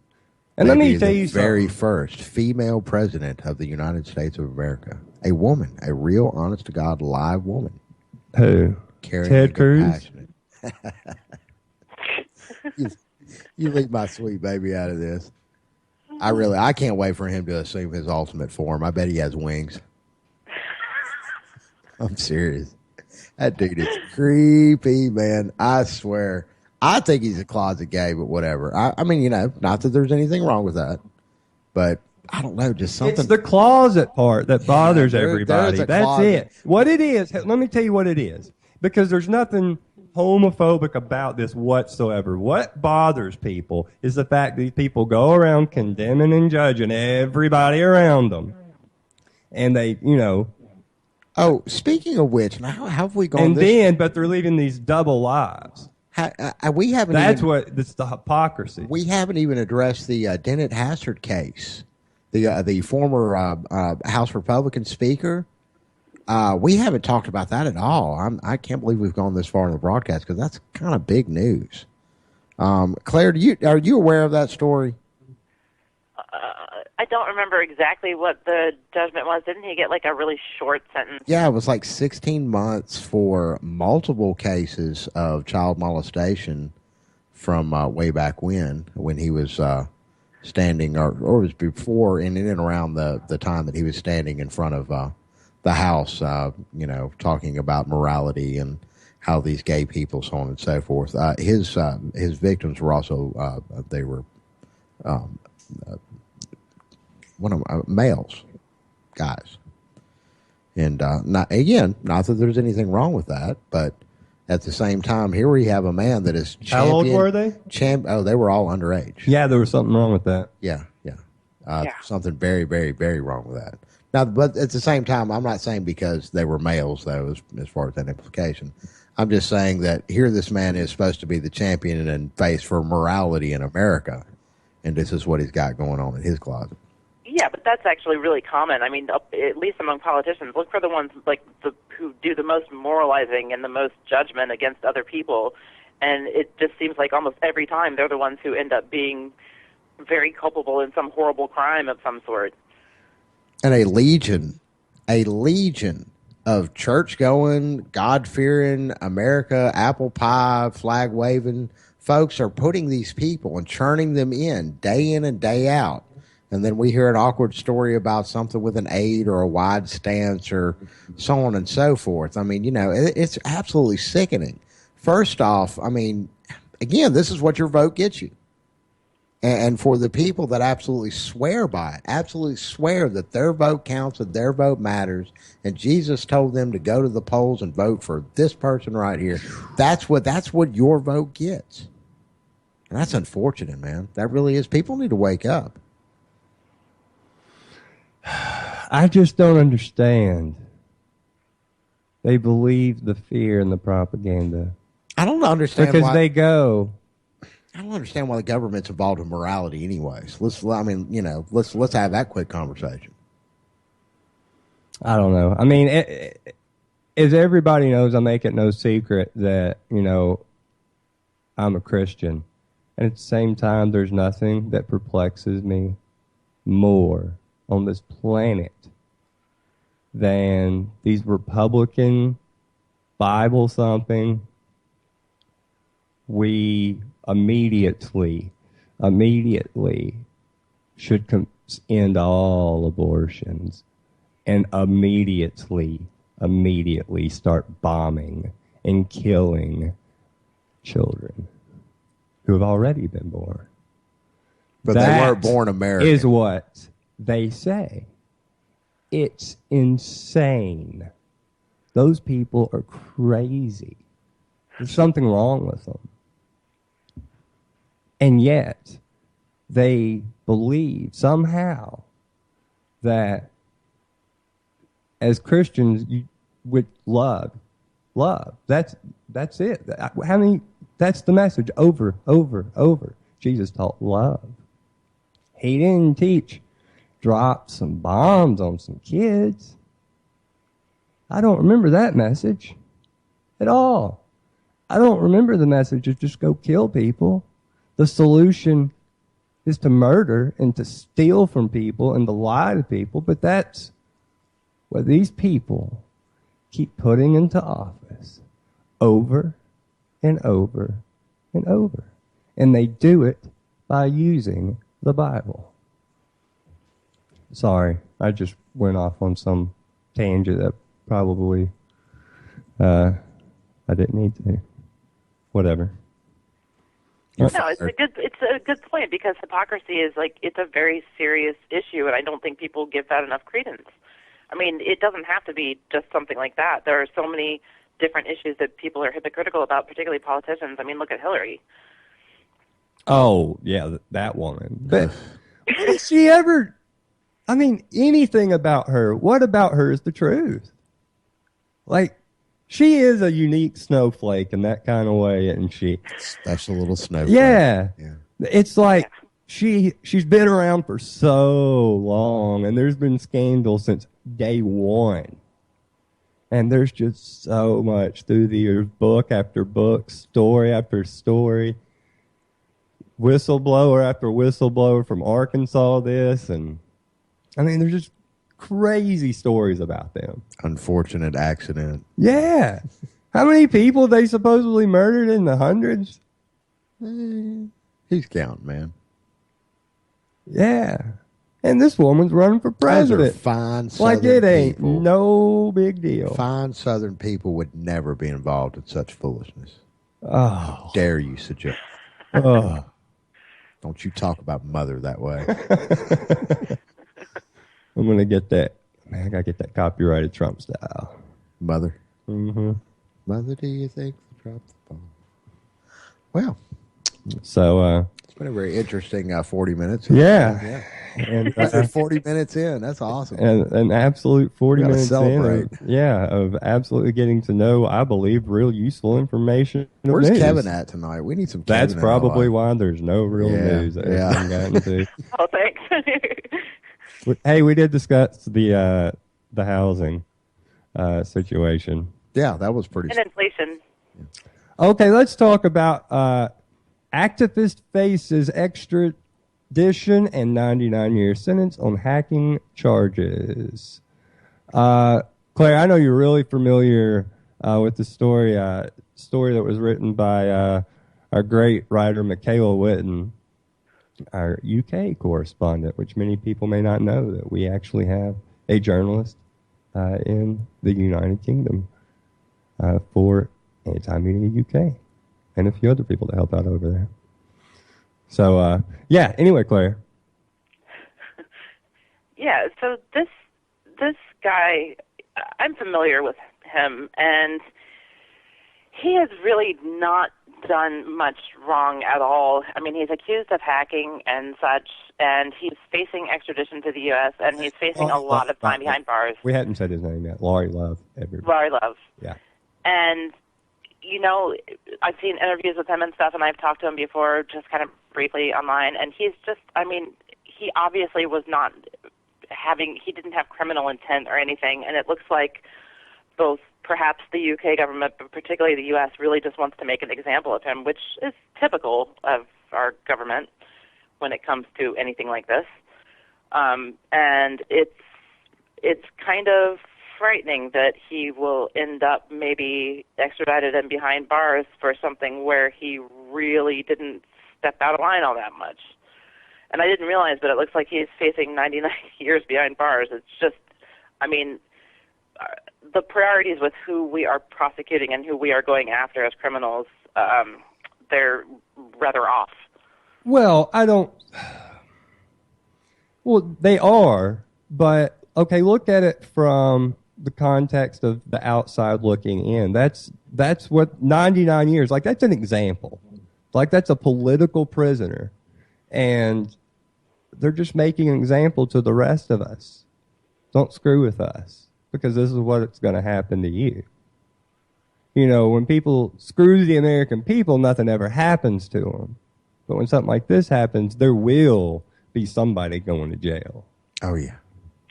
And let me tell you something. Very first female president of the United States of America. A woman. A real, honest to God, live woman. Who? Ted Cruz? You leave my sweet baby out of this. I can't wait for him to assume his ultimate form. I bet he has wings. I'm serious. That dude is creepy, man. I swear. I think he's a closet gay, but whatever. I mean, not that there's anything wrong with that, but I don't know, just something. It's the closet part that bothers everybody. That's closet. it. What it is, let me tell you what it is, because there's nothing homophobic about this whatsoever. What bothers people is the fact that these people go around condemning and judging everybody around them, and they, Oh, speaking of which, how have we gone? But they're living these double lives. We haven't. That's the hypocrisy. We haven't even addressed the Dennett Hastert case, the former House Republican Speaker. We haven't talked about that at all. I can't believe we've gone this far in the broadcast, because that's kind of big news. Claire, are you aware of that story? I don't remember exactly what the judgment was. Didn't he get like a really short sentence? Yeah, it was like 16 months for multiple cases of child molestation from way back when he was standing, or it was before and in and around the time that he was standing in front of the House, talking about morality and how these gay people, so on and so forth. His victims were also males, guys, and not that there's anything wrong with that, but at the same time, here we have a man that is champion. How old were they? They were all underage. Yeah, there was something wrong with that. Yeah. Something very, very, very wrong with that. Now, but at the same time, I'm not saying because they were males, though, as far as that implication. I'm just saying that here this man is supposed to be the champion and face for morality in America, and this is what he's got going on in his closet. Yeah, but that's actually really common. I mean, at least among politicians, look for the ones who do the most moralizing and the most judgment against other people, and it just seems like almost every time they're the ones who end up being very culpable in some horrible crime of some sort. And a legion of church-going, God-fearing, America, apple pie, flag-waving folks are putting these people and churning them in and day out. And then we hear an awkward story about something with an aide or a wide stance or so on and so forth. I mean, it's absolutely sickening. First off, I mean, again, this is what your vote gets you. And for the people that absolutely swear by it, absolutely swear that their vote counts and their vote matters, and Jesus told them to go to the polls and vote for this person right here, that's what your vote gets. And that's unfortunate, man. That really is. People need to wake up. I just don't understand. They believe the fear and the propaganda. I don't understand because why they go. I don't understand why the government's involved in morality, anyways. Let's have that quick conversation. I don't know. I mean, as everybody knows, I make it no secret that I'm a Christian, and at the same time, there's nothing that perplexes me more on this planet than these Republican Bible thumping. We immediately should end all abortions and immediately start bombing and killing children who have already been born. But they weren't born American. Is what they say. It's insane. Those people are crazy. There's something wrong with them. And yet, they believe somehow that as Christians, with love, that's it. That's the message over. Jesus taught love. He didn't teach drop some bombs on some kids. I don't remember that message at all. I don't remember the message of just go kill people. The solution is to murder and to steal from people and to lie to people, but that's what these people keep putting into office over and over and over. And they do it by using the Bible. Sorry, I just went off on some tangent that probably I didn't need to. Whatever. No, it's a good point, because hypocrisy is it's a very serious issue, and I don't think people give that enough credence. I mean, it doesn't have to be just something like that. There are so many different issues that people are hypocritical about, particularly politicians. I mean, look at Hillary. Oh, yeah, that woman. But did she ever... I mean, anything about her, what about her is the truth? She is a unique snowflake in that kind of way, isn't she? Special little snowflake. Yeah. It's like she's been around for so long, and there's been scandals since day one. And there's just so much through the years, book after book, story after story, whistleblower after whistleblower from Arkansas this, and I mean, there's just crazy stories about them. Unfortunate accident. Yeah. How many people they supposedly murdered in the hundreds? He's counting, man. Yeah. And this woman's running for president. Those are fine Southern it ain't people. No big deal. Fine Southern people would never be involved in such foolishness. Oh. How dare you suggest? Oh. Don't you talk about mother that way. I'm going to get that. Man, I got to get that copyrighted Trump style. Mother? Mm-hmm. Mother, do you think the drop the ball? Well. So, it's been a very interesting 40 minutes. Yeah. And 40 minutes in. That's awesome. And an absolute 40 minutes celebrate. in. Of absolutely getting to know, I believe, real useful information. Where's Kevin at tonight? We need some Kevin. That's probably why there's no real news that has been gotten to. Oh, thanks. Hey, we did discuss the housing situation. Yeah, that was pretty. And inflation. Okay, let's talk about activist faces extradition and 99-year sentence on hacking charges. Claire, I know you're really familiar with the story that was written by our great writer Michaela Whitten, our UK correspondent, which many people may not know that we actually have a journalist in the United Kingdom for Anti-Media UK, and a few other people to help out over there. So, anyway, Claire. Yeah, so this guy, I'm familiar with him, and he has really not done much wrong at all. I mean, he's accused of hacking and such, and he's facing extradition to the U.S., and he's facing a lot of time behind bars. We hadn't said his name yet. Laurie Love. Laurie Love. Yeah. And, you know, I've seen interviews with him and stuff, and I've talked to him before, just kind of briefly online, and he's just, I mean, he obviously was not he didn't have criminal intent or anything, and it looks like both perhaps the UK government, but particularly the US, really just wants to make an example of him, which is typical of our government when it comes to anything like this. And it's kind of frightening that he will end up maybe extradited and behind bars for something where he really didn't step out of line all that much. And I didn't realize, but it looks like he's facing 99 years behind bars. It's just, I mean, the priorities with who we are prosecuting and who we are going after as criminals, they're rather off. Well, they are, but, okay, look at it from the context of the outside looking in. That's what 99 years, like, that's an example. Like, that's a political prisoner. And they're just making an example to the rest of us. Don't screw with us, because this is what's going to happen to you. You know, when people screw the American people, nothing ever happens to them. But when something like this happens, there will be somebody going to jail. Oh, yeah.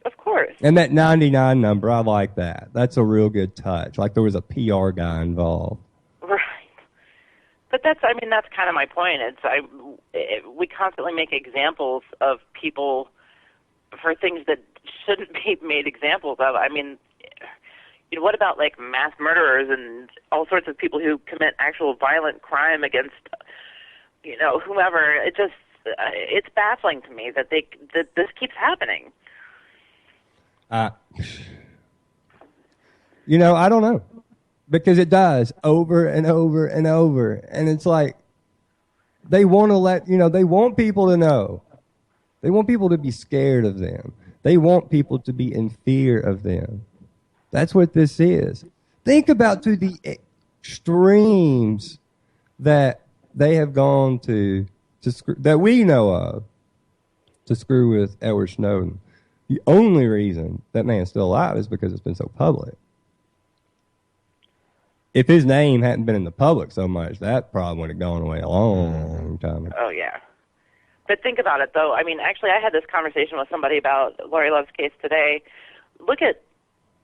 Of course. And that 99 number, I like that. That's a real good touch. Like there was a PR guy involved. Right. But that's kind of my point. We constantly make examples of people for things that shouldn't be made examples of. I mean, you know, what about like mass murderers and all sorts of people who commit actual violent crime against, you know, whomever? It's baffling to me that this keeps happening. You know, I don't know. Because it does over and over and over. And it's like, they want to they want people to know. They want people to be scared of them. They want people to be in fear of them. That's what this is. Think about to the extremes that they have gone to screw, that we know of, to screw with Edward Snowden. The only reason that man's still alive is because it's been so public. If his name hadn't been in the public so much, that problem would have gone away a long time ago. Oh, yeah. But think about it, though. I mean, actually, I had this conversation with somebody about Laurie Love's case today. Look at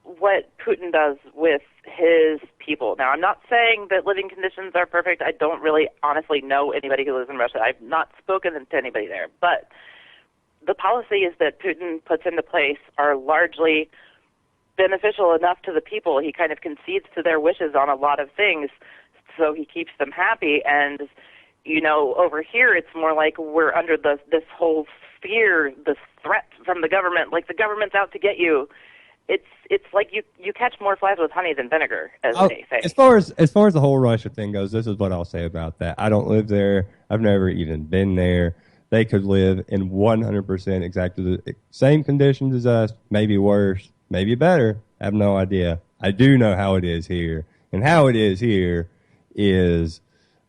what Putin does with his people. Now, I'm not saying that living conditions are perfect. I don't really honestly know anybody who lives in Russia. I've not spoken to anybody there. But the policies that Putin puts into place are largely beneficial enough to the people. He kind of concedes to their wishes on a lot of things, so he keeps them happy. And, you know, over here it's more like we're under this whole fear, this threat from the government, like the government's out to get you. It's like you catch more flies with honey than vinegar, as they say. As far as the whole Russia thing goes, this is what I'll say about that. I don't live there. I've never even been there. They could live in 100% exactly the same conditions as us, maybe worse, maybe better. I have no idea. I do know how it is here. And how it is here is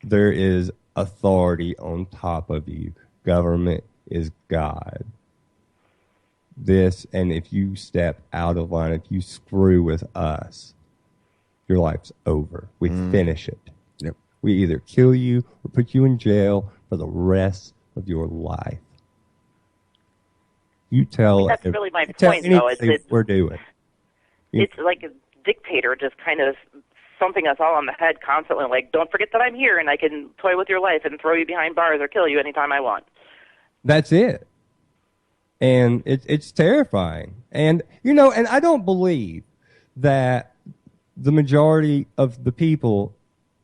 there is authority on top of you. Government is God. And if you step out of line, if you screw with us, your life's over. We finish it. Yep. We either kill you or put you in jail for the rest of your life. You tell. That's really my point, though. We're doing. It's like a dictator just kind of thumping us all on the head constantly, like, don't forget that I'm here and I can toy with your life and throw you behind bars or kill you anytime I want. That's it. And it's terrifying. And, you know, and I don't believe that the majority of the people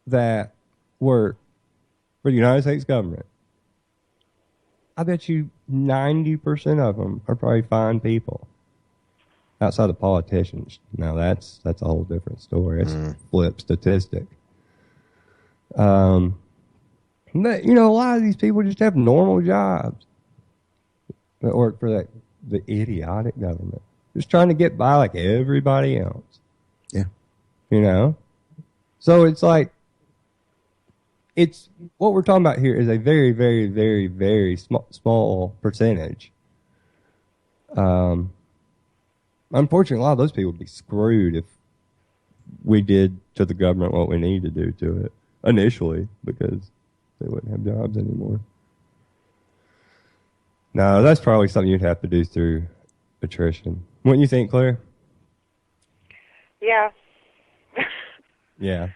that work for the United States government, I bet you 90% of them are probably fine people. Outside of politicians. Now that's a whole different story. It's a flip statistic. But, you know, a lot of these people just have normal jobs that work for the idiotic government. Just trying to get by like everybody else. Yeah. You know? So it's like, it's what we're talking about here is a very, very, very, very small percentage. Unfortunately, a lot of those people would be screwed if we did to the government what we need to do to it initially, because they wouldn't have jobs anymore. No, that's probably something you'd have to do through attrition. Wouldn't you think, Claire? Yeah. Yeah.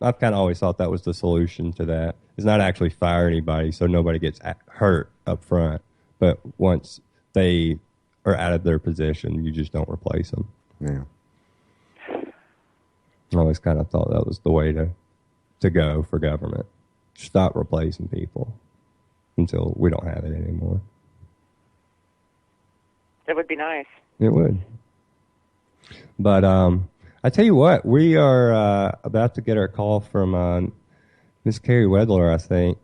I've kind of always thought that was the solution to that. Is not actually fire anybody so nobody gets hurt up front. But once they are out of their position, you just don't replace them. Yeah. I always kind of thought that was the way to go for government. Stop replacing people until we don't have it anymore. That would be nice. It would. But I tell you what, we are about to get our call from Miss Carrie Wedler, I think,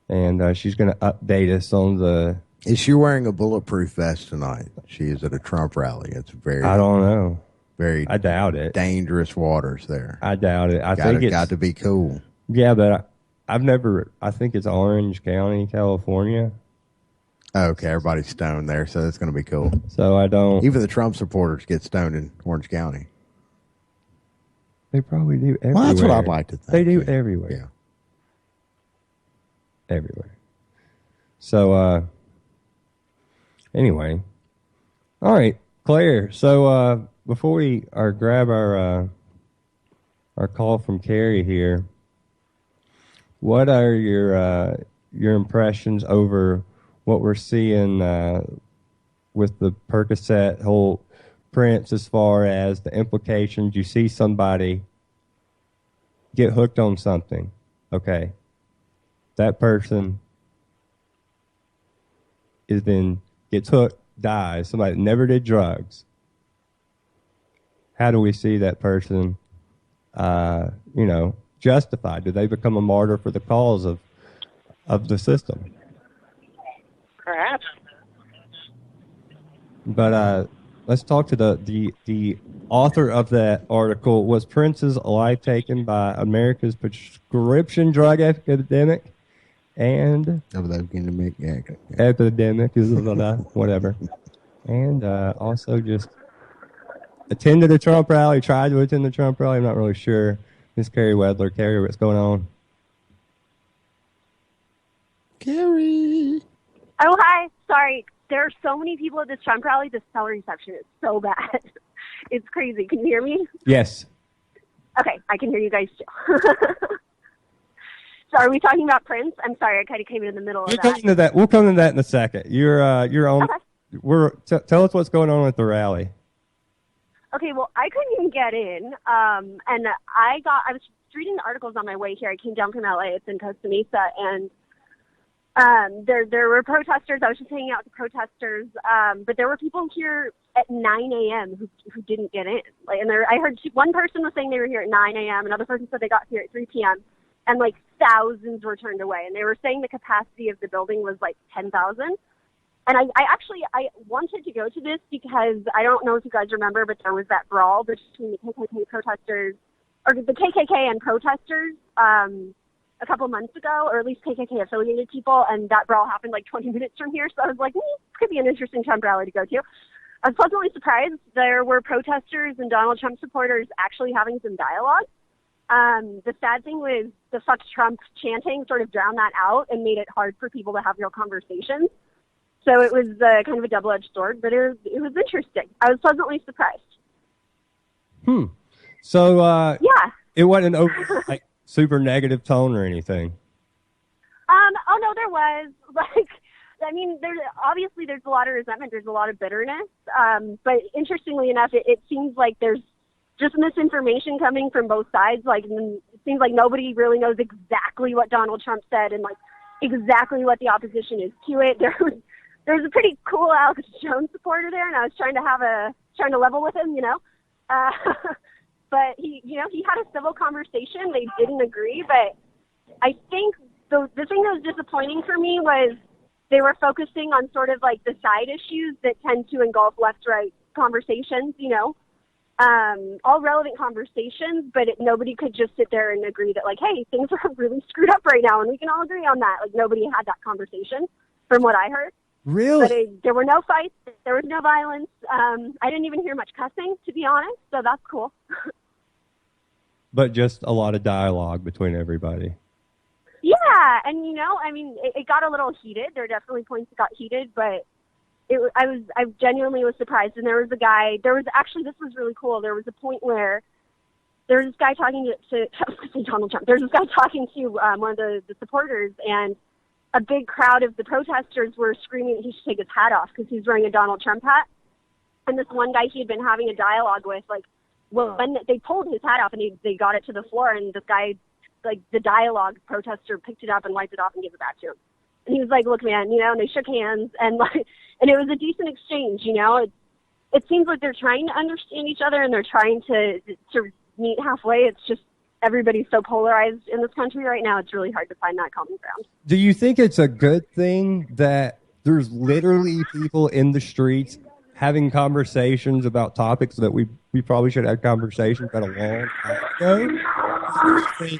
and she's going to update us on the... Is she wearing a bulletproof vest tonight? She is at a Trump rally. It's very... I don't know. Very... I doubt it. Dangerous waters there. I doubt it. I think it's... got to be cool. Yeah, but I've never... I think it's Orange County, California. Okay, everybody's stoned there, so that's going to be cool. So I don't... Even the Trump supporters get stoned in Orange County. They probably do everywhere. Well, that's what I'd like to think. They do everywhere. Yeah. Everywhere. So, anyway. All right, Claire. So, before we grab our call from Carrie here, what are your impressions over what we're seeing with the Percocet whole Prince, as far as the implications? You see somebody get hooked on something, okay? That person gets hooked, dies. Somebody that never did drugs. How do we see that person, justified? Do they become a martyr for the cause of the system? Perhaps. But let's talk to the author of that article. Was Prince's life taken by America's prescription drug epidemic? And epidemic is whatever. And also just attended a Trump rally, tried to attend the Trump rally. I'm not really sure. Miss Carrie Wedler. Carrie, what's going on? Carrie. Oh, hi. Sorry. There are so many people at this Trump rally. The cell reception is so bad. It's crazy. Can you hear me? Yes. Okay. I can hear you guys too. So are we talking about Prince? I'm sorry. I kind of came in the middle of that. We'll come to that in a second. You're on. Okay. Tell us what's going on at the rally. Okay. Well, I couldn't even get in. And I was reading the articles on my way here. I came down from LA. It's in Costa Mesa. And there were protesters. I was just hanging out with the protesters. But there were people here at 9 a.m. who didn't get in. I heard one person was saying they were here at 9 a.m. Another person said they got here at 3 p.m. And thousands were turned away. And they were saying the capacity of the building was 10,000. And I wanted to go to this because I don't know if you guys remember, but there was that brawl between the KKK protesters, or the KKK and protesters, a couple months ago, or at least KKK-affiliated people, and that brawl happened 20 minutes from here. So I was like, could be an interesting Trump rally to go to. I was pleasantly surprised there were protesters and Donald Trump supporters actually having some dialogue. The sad thing was the "fuck Trump" chanting sort of drowned that out and made it hard for people to have real conversations. So it was kind of a double-edged sword, but it was interesting. I was pleasantly surprised. So yeah, it wasn't an super negative tone or anything. Oh no, there was there's a lot of resentment. There's a lot of bitterness. But interestingly enough, it seems like there's just misinformation coming from both sides. It seems like nobody really knows exactly what Donald Trump said and exactly what the opposition is to it. There was a pretty cool Alex Jones supporter there, and I was trying to level with him, but he had a civil conversation. They didn't agree, but I think the thing that was disappointing for me was they were focusing on sort of the side issues that tend to engulf left-right conversations, all relevant conversations, but nobody could just sit there and agree that, like, hey, things are really screwed up right now, and we can all agree on that. Like, nobody had that conversation, from what I heard. Really? But there were no fights. There was no violence. I didn't even hear much cussing, to be honest, so that's cool. But just a lot of dialogue between everybody. Yeah, and, I mean, it got a little heated. There are definitely points that got heated, but I genuinely was surprised. And there was a guy, this was really cool. There was a point where there was this guy talking to Donald Trump. There was this guy talking to one of the supporters, and a big crowd of the protesters were screaming that he should take his hat off because he's wearing a Donald Trump hat. And this one guy he had been having a dialogue with, like, well, when they pulled his hat off and they got it to the floor, and this guy, like, the dialogue protester picked it up and wiped it off and gave it back to him. And he was like, look, man, and they shook hands, and it was a decent exchange, It seems like they're trying to understand each other, and they're trying to meet halfway. It's just everybody's so polarized in this country right now, it's really hard to find that common ground. Do you think it's a good thing that there's literally people in the streets having conversations about topics that we probably should have conversations about a long time ago? I mean,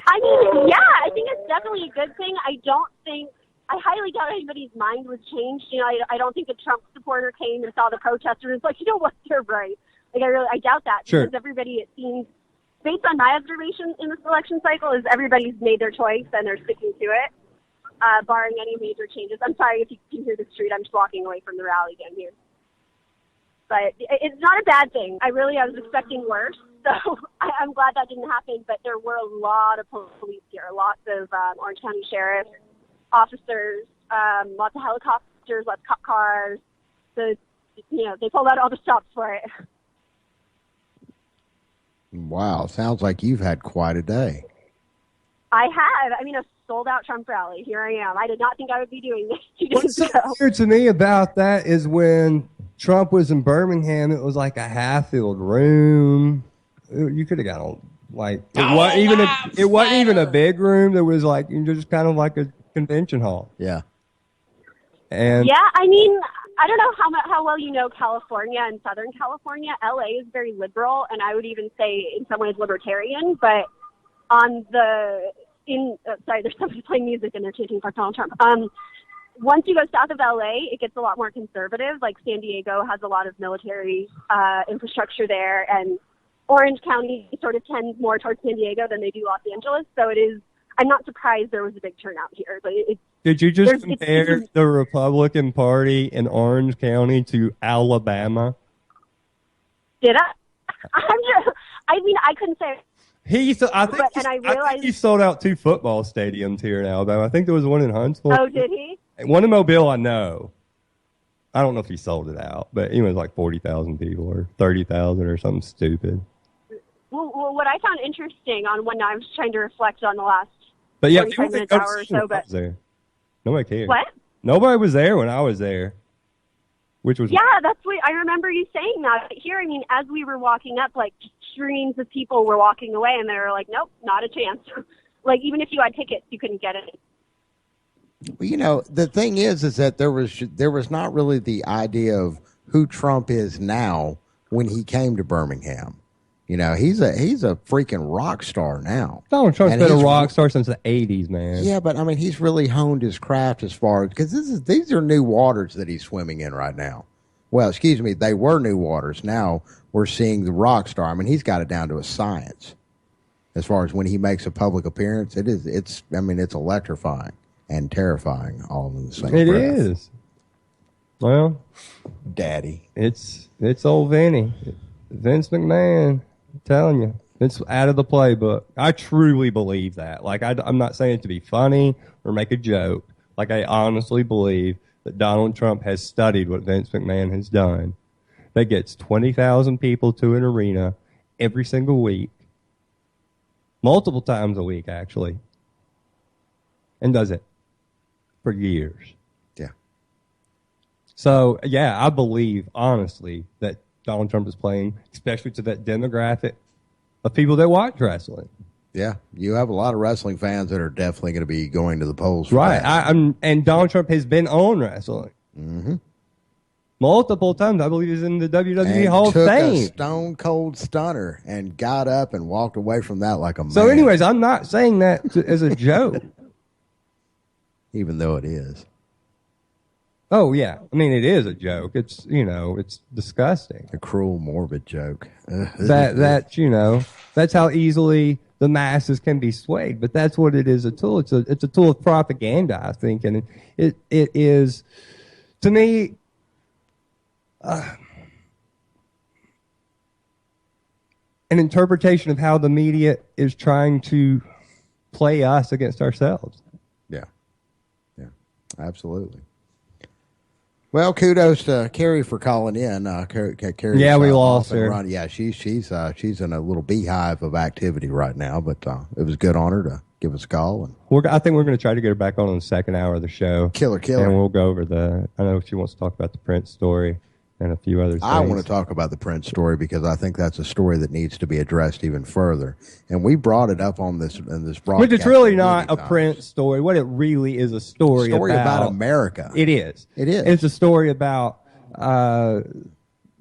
yeah, I think it's definitely a good thing. I highly doubt anybody's mind was changed. I don't think a Trump supporter came and saw the protesters like, you know what, they're right. Like, I doubt that. Sure. Because everybody, it seems, based on my observation in this election cycle, is everybody's made their choice and they're sticking to it, barring any major changes. I'm sorry if you can hear the street. I'm just walking away from the rally down here. But it's not a bad thing. I was expecting worse, so I'm glad that didn't happen. But there were a lot of police here, lots of Orange County sheriffs, officers, lots of helicopters, lots of cop cars. So, they pulled out all the stops for it. Wow, sounds like you've had quite a day. I have. I mean, a sold-out Trump rally. Here I am. I did not think I would be doing this 2 days What's so ago. weird to me about that is when Trump was in Birmingham, it was like a half-filled room. You could have got on, like, it wasn't even a big room. There was like just kind of like a convention hall. Yeah. And yeah, I mean, I don't know how well you know California and Southern California. LA is very liberal, and I would even say in some ways libertarian. But sorry, there's somebody playing music and they're chanting for Donald Trump. Once you go south of LA, it gets a lot more conservative. Like San Diego has a lot of military infrastructure there, and Orange County sort of tends more towards San Diego than they do Los Angeles. So it is. I'm not surprised there was a big turnout here. But did you just compare the Republican Party in Orange County to Alabama? Did I? I mean, I couldn't say. I think he sold out 2 football stadiums here in Alabama. I think there was one in Huntsville. Oh, did he? One in Mobile, I know. I don't know if he sold it out, but it was like 40,000 people or 30,000 or something stupid. Well, what I found interesting on when I was trying to reflect on the last 45 minutes, hour or so, but nobody cared. What? Nobody was there when I was there. Which was that's what I remember you saying that. But here, I mean, as we were walking up, like streams of people were walking away, and they were like, "Nope, not a chance." Like even if you had tickets, you couldn't get it. Well, the thing is that there was not really the idea of who Trump is now when he came to Birmingham. He's a freaking rock star now. Donald Trump's been a rock star since the 80s, man. Yeah, but I mean, he's really honed his craft as far as, because these are new waters that he's swimming in right now. Well, excuse me, they were new waters. Now we're seeing the rock star. I mean, he's got it down to a science. As far as when he makes a public appearance, it's electrifying and terrifying all in the same breath. It is. Well, Daddy, it's old Vinny, Vince McMahon. I'm telling you, it's out of the playbook. I truly believe that. Like, I'm not saying it to be funny or make a joke. Like, I honestly believe that Donald Trump has studied what Vince McMahon has done. That gets 20,000 people to an arena every single week, multiple times a week, actually, and does it for years. Yeah. So, yeah, I believe, honestly, that Donald Trump is playing, especially to that demographic of people that watch wrestling. Yeah, you have a lot of wrestling fans that are definitely going to be going to the polls for right. that. And Donald Trump has been on wrestling. Mm-hmm. multiple times. I believe he's in the WWE And Hall of took a Fame. stone cold stunner and got up and walked away from that like a man. So, anyways, I'm not saying that as a joke. Even though it is. Oh, yeah. I mean, it is a joke. It's, it's disgusting. A cruel, morbid joke. That's how easily the masses can be swayed. But that's what it is a tool. It's a tool of propaganda, I think. And it is, to me, an interpretation of how the media is trying to play us against ourselves. Yeah. Yeah. Absolutely. Well, kudos to Carrie for calling in. Carrie, yeah, we lost her. Yeah, she's in a little beehive of activity right now, but it was good on her to give us a call. And I think we're going to try to get her back on the second hour of the show. Killer. And we'll go over I know she wants to talk about the Prince story and a few other things. I want to talk about the Prince story because I think that's a story that needs to be addressed even further. And we brought it up on this broadcast. Which it's really not a Prince story. What it really is a story about America. It is. It is. It's a story about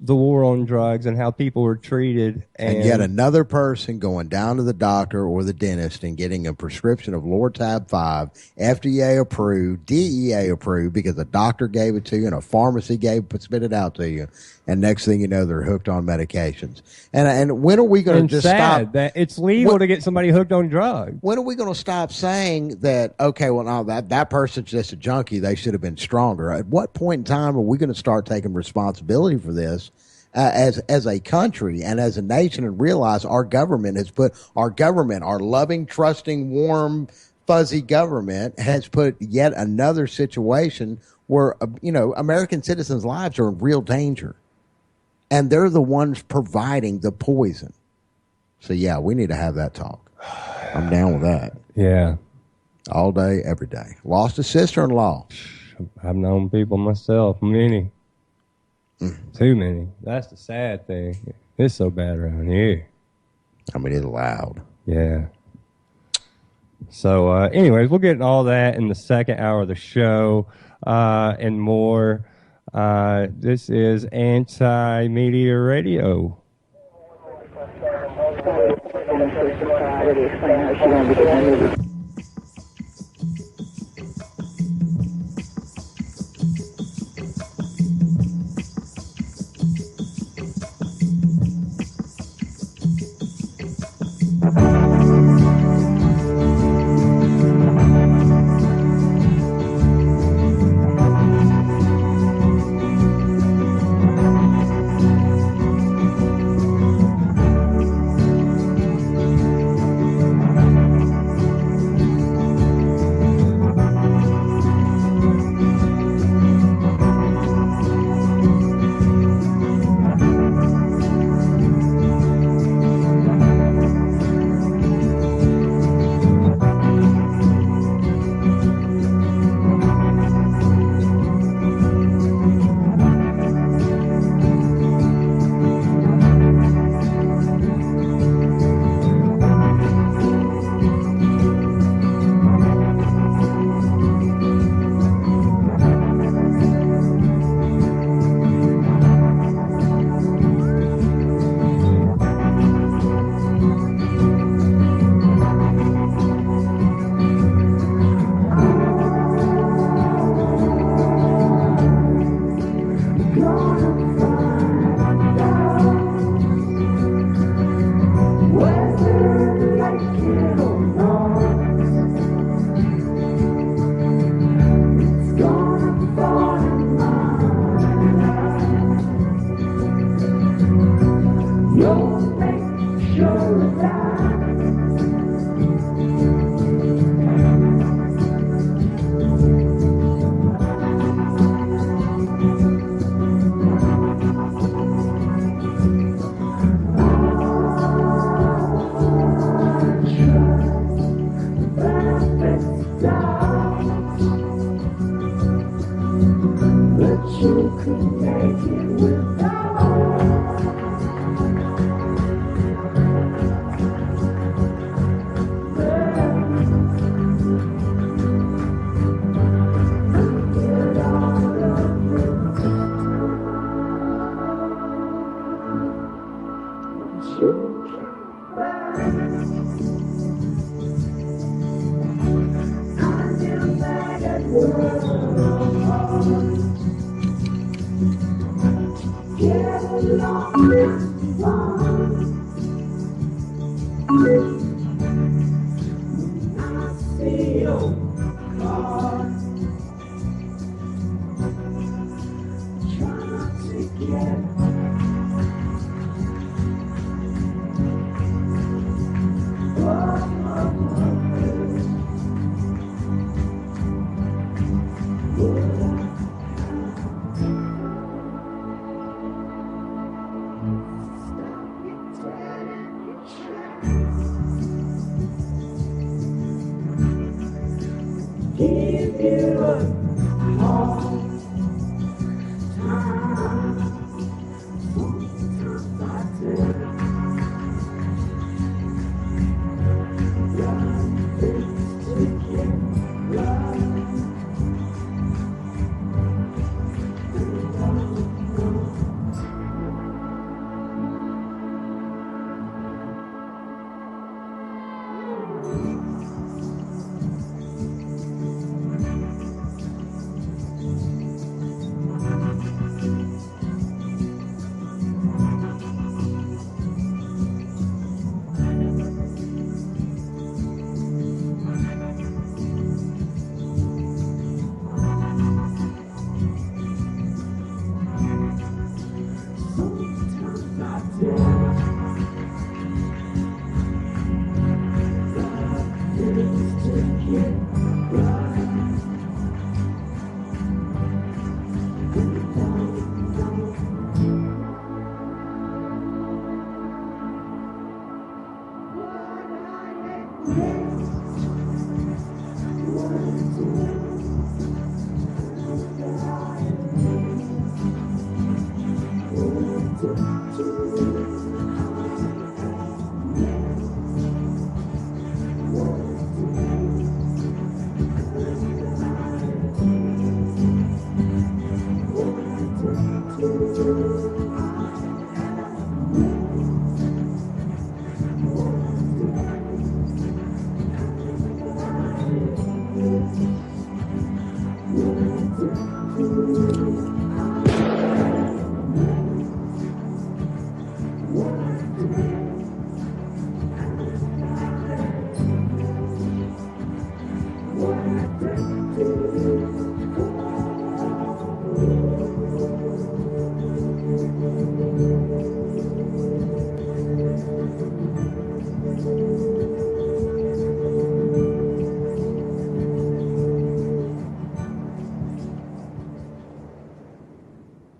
the war on drugs and how people were treated. And yet another person going down to the doctor or the dentist and getting a prescription of Lortab 5, FDA approved, DEA approved, because a doctor gave it to you and a pharmacy spit it out to you. And next thing you know, they're hooked on medications. And when are we going to just stop? That it's legal to get somebody hooked on drugs. When are we going to stop saying that, okay, well, now that person's just a junkie, they should have been stronger? At what point in time are we going to start taking responsibility for this as a country and as a nation and realize our government, our loving, trusting, warm, fuzzy government has put yet another situation where, American citizens' lives are in real danger. And they're the ones providing the poison. So, yeah, we need to have that talk. I'm down with that. Yeah. All day, every day. Lost a sister-in-law. I've known people myself, many. Too many. That's the sad thing. It's so bad around here. I mean, it's loud. Yeah. So, anyways, we'll get into all that in the second hour of the show and more. This is Anti-Media Radio.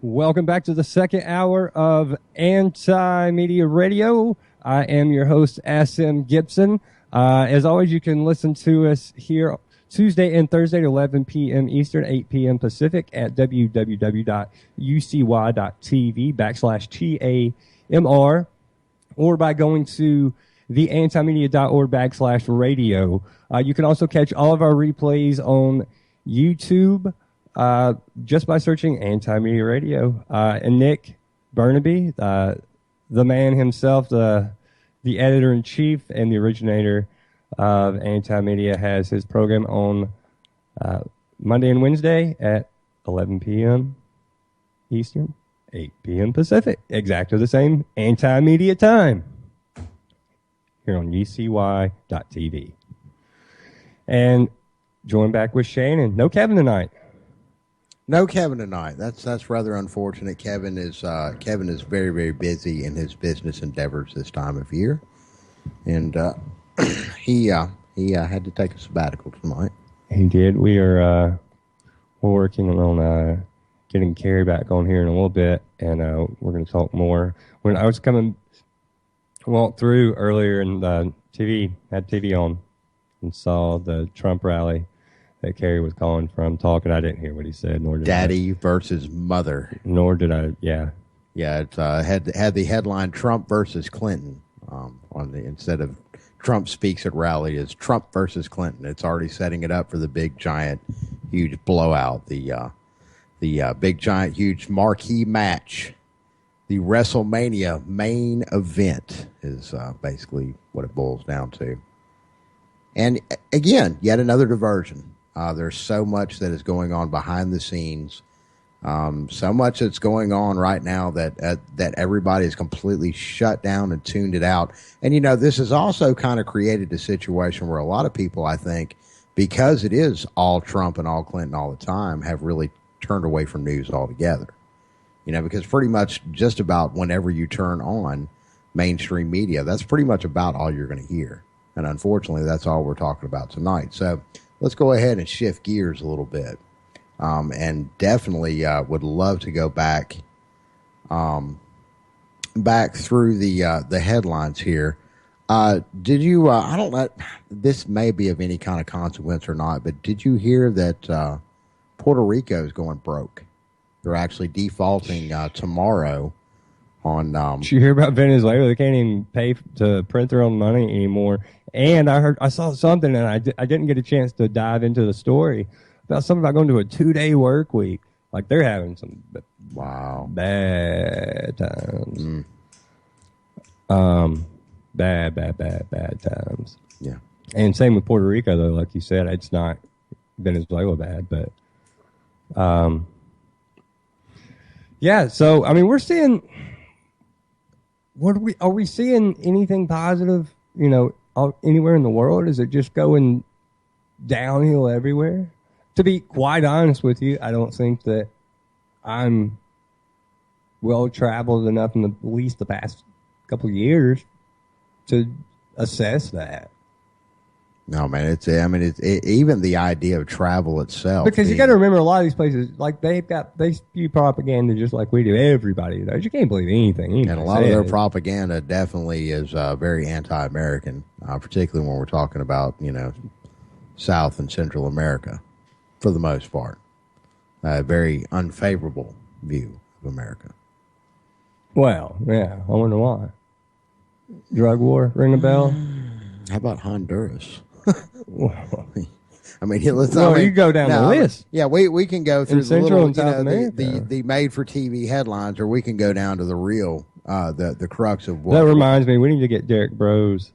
Welcome back to the second hour of Anti-Media Radio. I am your host, SM Gibson. As always, you can listen to us here Tuesday and Thursday at 11 p.m. Eastern, 8 p.m. Pacific at www.ucy.tv/TAMR or by going to theantimedia.org/radio. You can also catch all of our replays on YouTube just by searching Anti-Media Radio. And Nick Burnaby, the man himself, the editor-in-chief and the originator of Anti-Media, has his program on Monday and Wednesday at 11 p.m. Eastern, 8 p.m. Pacific. Exactly the same Anti-Media time here on UCY.tv. And join back with Shannon. No Kevin tonight. No Kevin tonight. That's rather unfortunate. Kevin is very, very busy in his business endeavors this time of year, and he had to take a sabbatical tonight. He did. We're working on getting Carrie back on here in a little bit, and we're going to talk more. When I was walked through earlier and had TV on and saw the Trump rally that Kerry was calling from, talking. I didn't hear what he said, nor did Daddy versus mother. Nor did I. Yeah. It had the headline Trump versus Clinton instead of Trump speaks at rally, is Trump versus Clinton. It's already setting it up for the big giant huge blowout, the big giant huge marquee match. The WrestleMania main event is basically what it boils down to. And again, yet another diversion. There's so much that is going on behind the scenes. So much that's going on right now that everybody is completely shut down and tuned it out. And, this has also kind of created a situation where a lot of people, I think, because it is all Trump and all Clinton all the time, have really turned away from news altogether. Because pretty much just about whenever you turn on mainstream media, that's pretty much about all you're going to hear. And unfortunately, that's all we're talking about tonight. So let's go ahead and shift gears a little bit. And definitely would love to go back through the headlines here. Did you? I don't know. This may be of any kind of consequence or not, but did you hear that Puerto Rico is going broke? They're actually defaulting tomorrow. Did you hear about Venezuela? They can't even pay to print their own money anymore. And I saw something, and I didn't get a chance to dive into the story. About something about going to a 2-day work week. Like they're having some bad times. Bad times. Yeah. And same with Puerto Rico, though. Like you said, it's not Venezuela bad, but yeah. So I mean, we're seeing. Are we seeing anything positive? Anywhere in the world? Is it just going downhill everywhere? To be quite honest with you, I don't think that I'm well-traveled enough in at least the past couple of years to assess that. No, man, it's even the idea of travel itself. Because you got to remember, a lot of these places, like they spew propaganda just like we do. Everybody does. You can't believe anything. And a lot of their propaganda definitely is very anti-American, particularly when we're talking about South and Central America. For the most part, a very unfavorable view of America. Well, yeah, I wonder why. Drug war, ring a bell? How about Honduras? I mean, you go down the list. Yeah, we can go through the Central little, and South America. the made-for-TV headlines, or we can go down to the real, the crux of what. That reminds me, we need to get Derek Bros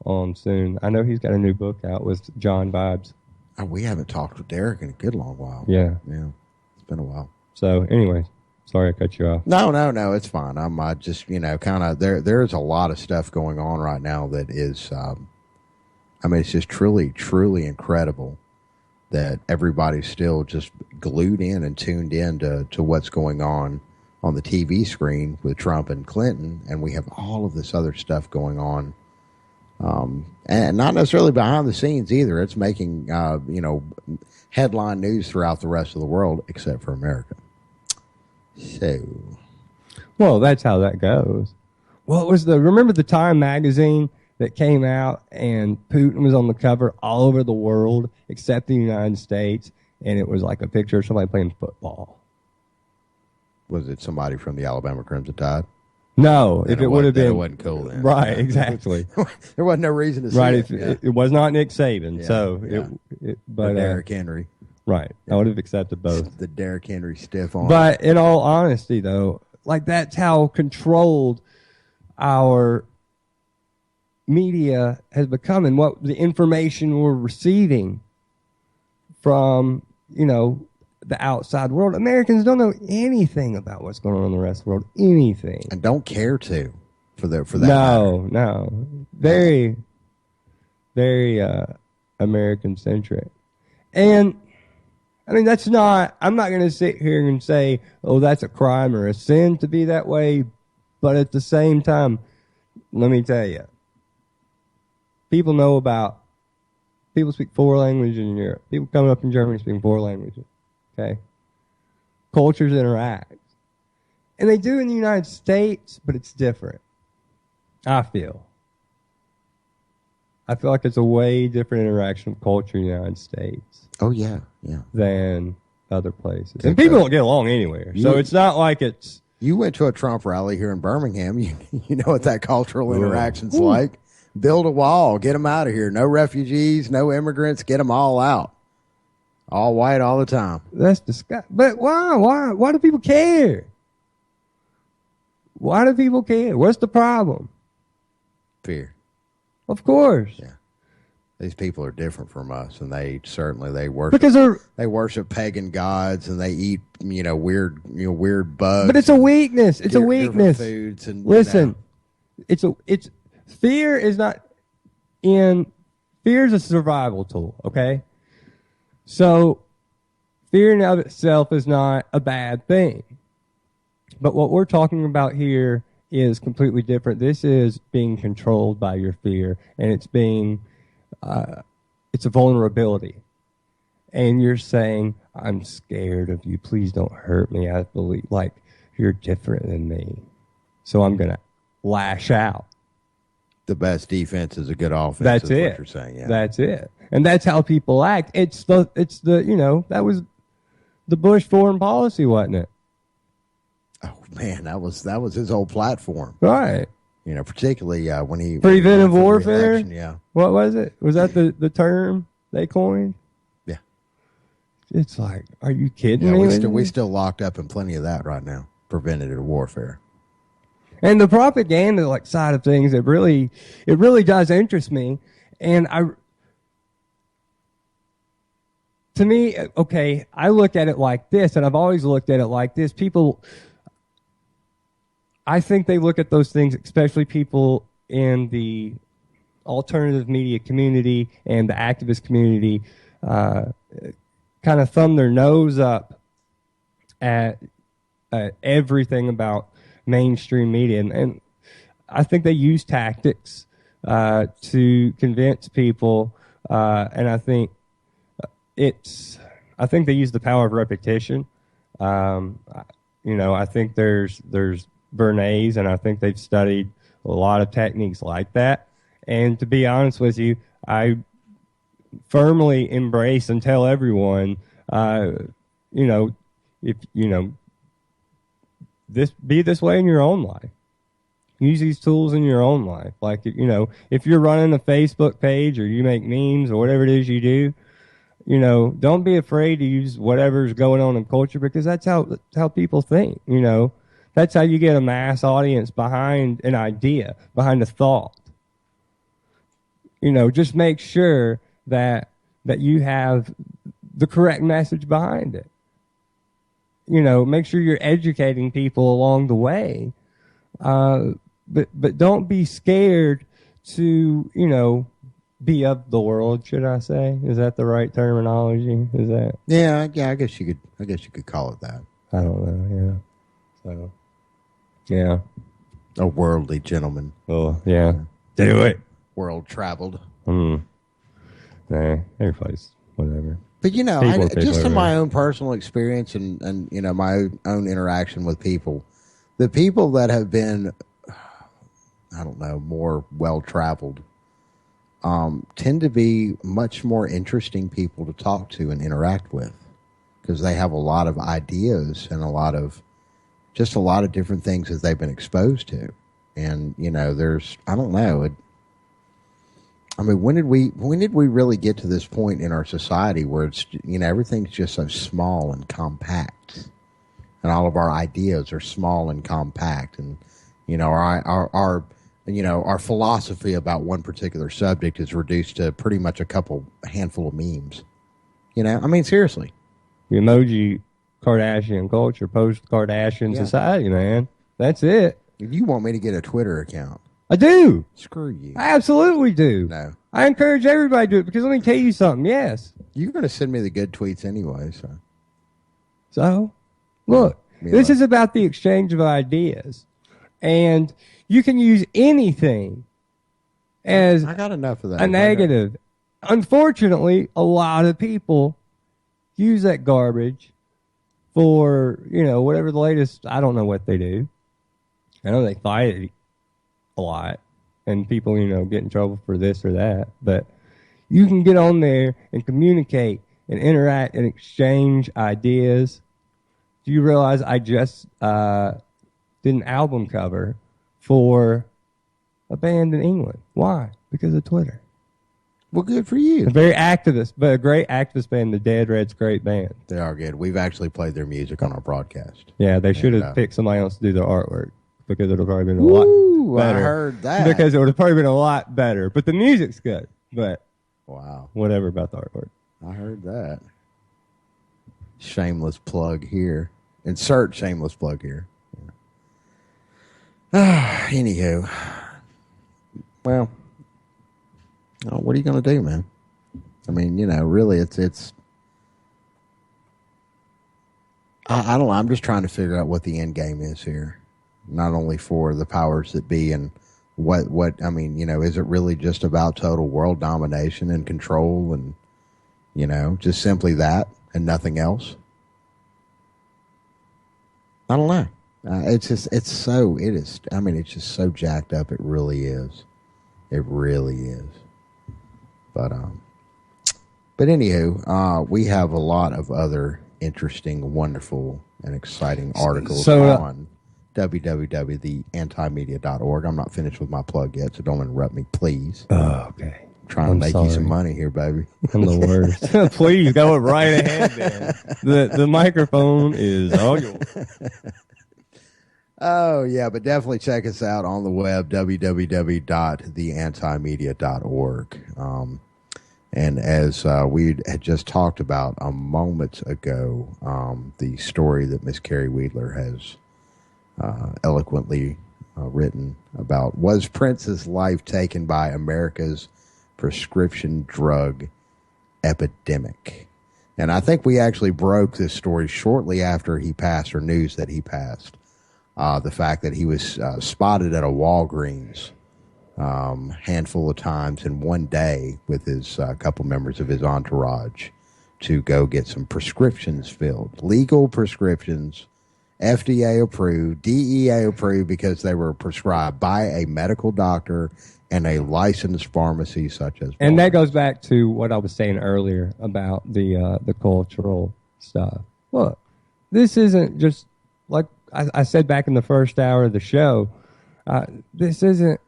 on soon. I know he's got a new book out with John Vibes. Oh, we haven't talked with Derek in a good long while. Yeah. It's been a while. So, anyway, sorry I cut you off. No, it's fine. I'm just kind of there's a lot of stuff going on right now that is, it's just truly incredible that everybody's still just glued in and tuned in to what's going on the TV screen with Trump and Clinton, and we have all of this other stuff going on. And not necessarily behind the scenes either. It's making, headline news throughout the rest of the world, except for America. So. Well, that's how that goes. Well, remember the Time magazine that came out and Putin was on the cover all over the world, except the United States, and it was like a picture of somebody playing football. Was it somebody from the Alabama Crimson Tide? No, if it would have been, it wasn't cool then. Right, exactly. There wasn't no reason to say right, it. It was not Nick Saban, but Derrick Henry. Right, I would have accepted both. The Derrick Henry stiff arm. But in all honesty, though, like that's how controlled our media has become, and what the information we're receiving from, the outside world. Americans don't know anything about what's going on in the rest of the world. Anything. And don't care to for that No. Very, very American centric. And I mean, I'm not going to sit here and say, oh, that's a crime or a sin to be that way. But at the same time, let me tell you, people speak 4 languages in Europe. People coming up in Germany speaking 4 languages. Okay. Cultures interact. And they do in the United States, but it's different. I feel like it's a way different interaction of culture in the United States. Oh, yeah. Than other places. And people don't get along anywhere. So it's not like it's... You went to a Trump rally here in Birmingham. You know what that cultural interaction's like. Build a wall. Get them out of here. No refugees, no immigrants. Get them all out. All white all the time. That's disgusting. But why? Why do people care? Why do people care? What's the problem? Fear. Of course. Yeah. These people are different from us, and they worship because they worship pagan gods, and they eat weird bugs. But it's a weakness. It's a weakness. Foods and listen, it's fear is not in fear is a survival tool. Okay, so fear in and of itself is not a bad thing, but what we're talking about here is completely different. This is being controlled by your fear, and it's a vulnerability. And you're saying, I'm scared of you. Please don't hurt me. I believe, like, you're different than me. So I'm going to lash out. The best defense is a good offense. That's it. What you're saying, yeah. That's it. And that's how people act. It's the that was the Bush foreign policy, wasn't it? Oh man, that was his whole platform. Right. Particularly when he preventive warfare. Yeah. What was it? Was that the term they coined? Yeah. It's like, are you kidding me? We still locked up in plenty of that right now. Preventative warfare. And the propaganda side of things, it really does interest me. And to me, okay, I look at it like this, and I've always looked at it like this. People, I think they look at those things, especially people in the alternative media community and the activist community, kind of thumb their nose up at everything about mainstream media. And I think they use tactics to convince people, and I think they use the power of repetition. I think there's Bernays, and I think they've studied a lot of techniques like that. And to be honest with you, I firmly embrace and tell everyone, be this way in your own life. Use these tools in your own life. If you're running a Facebook page or you make memes or whatever it is you do, don't be afraid to use whatever's going on in culture, because that's how people think. That's how you get a mass audience behind an idea, behind a thought. Just make sure that you have the correct message behind it. Make sure you're educating people along the way. But don't be scared to, be of the world, should I say? Is that the right terminology? Is that? Yeah, I guess you could call it that. I don't know, yeah. So, yeah. A worldly gentleman. Oh, yeah. Do it. World traveled. Nah, everybody's whatever. But just in my own personal experience and my own interaction with people, the people that have been, I don't know, more well traveled, tend to be much more interesting people to talk to and interact with, because they have a lot of ideas and a lot of different things that they've been exposed to. And there's, I don't know. When did we really get to this point in our society where it's, everything's just so small and compact, and all of our ideas are small and compact, and our philosophy about one particular subject is reduced to pretty much a handful of memes. Seriously. The emoji Kardashian culture, post-Kardashian society, man. That's it. You want me to get a Twitter account? I do. Screw you. I absolutely do. No. I encourage everybody to do it, because let me tell you something. Yes. You're going to send me the good tweets anyway, so. So, look, this is about the exchange of ideas. And you can use anything as I got enough of that. a negative. Unfortunately, a lot of people use that garbage for, whatever the latest, I don't know what they do. I know they fight it a lot, and people, get in trouble for this or that. But you can get on there and communicate and interact and exchange ideas. Do you realize I just did an album cover for a band in England? Why? Because of Twitter. Well, good for you. A very activist, but a great activist band, the Dead Red's great band. They are good. We've actually played their music on our broadcast. Yeah, they should have picked somebody else to do their artwork, because it would have probably been a lot better. I heard that. Because it would have probably been a lot better. But the music's good. But Wow. Whatever about the artwork. I heard that. Shameless plug here. Insert shameless plug here. Yeah. Anywho. Well, what are you going to do, man? I mean, really, it's. I don't know. I'm just trying to figure out what the end game is here. Not only for the powers that be and what I mean, is it really just about total world domination and control and, just simply that and nothing else? I don't know. It's just so jacked up. It really is. It really is. But anywho, we have a lot of other interesting, wonderful, and exciting articles on www.theantimedia.org. I'm not finished with my plug yet, so don't interrupt me, please. Oh, okay. I'm trying to make you some money here, baby. I'm the worst. Please, go right ahead, man. The microphone is all yours. Oh, yeah, but definitely check us out on the web, www.theantimedia.org. And as we had just talked about a moment ago, the story that Miss Carrie Wheeler has eloquently written about, was Prince's life taken by America's prescription drug epidemic? And I think we actually broke this story shortly after he passed, or news that he passed. The fact that he was spotted at a Walgreens handful of times in one day with his couple members of his entourage to go get some prescriptions filled. Legal prescriptions, FDA approved, DEA approved, because they were prescribed by a medical doctor and a licensed pharmacy such as. And that goes back to what I was saying earlier about the cultural stuff. Look, this isn't just like I said back in the first hour of the show. This isn't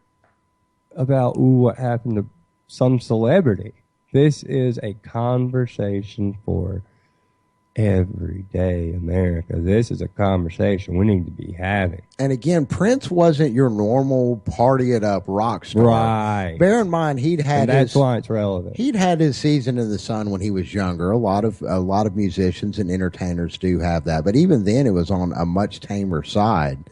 about what happened to some celebrity. This is a conversation for everyday America. This is a conversation we need to be having. And again, Prince wasn't your normal party it up rock star. Right. Bear in mind, that's why it's relevant. He'd had his season in the sun when he was younger. A lot of musicians and entertainers do have that, but even then, it was on a much tamer side.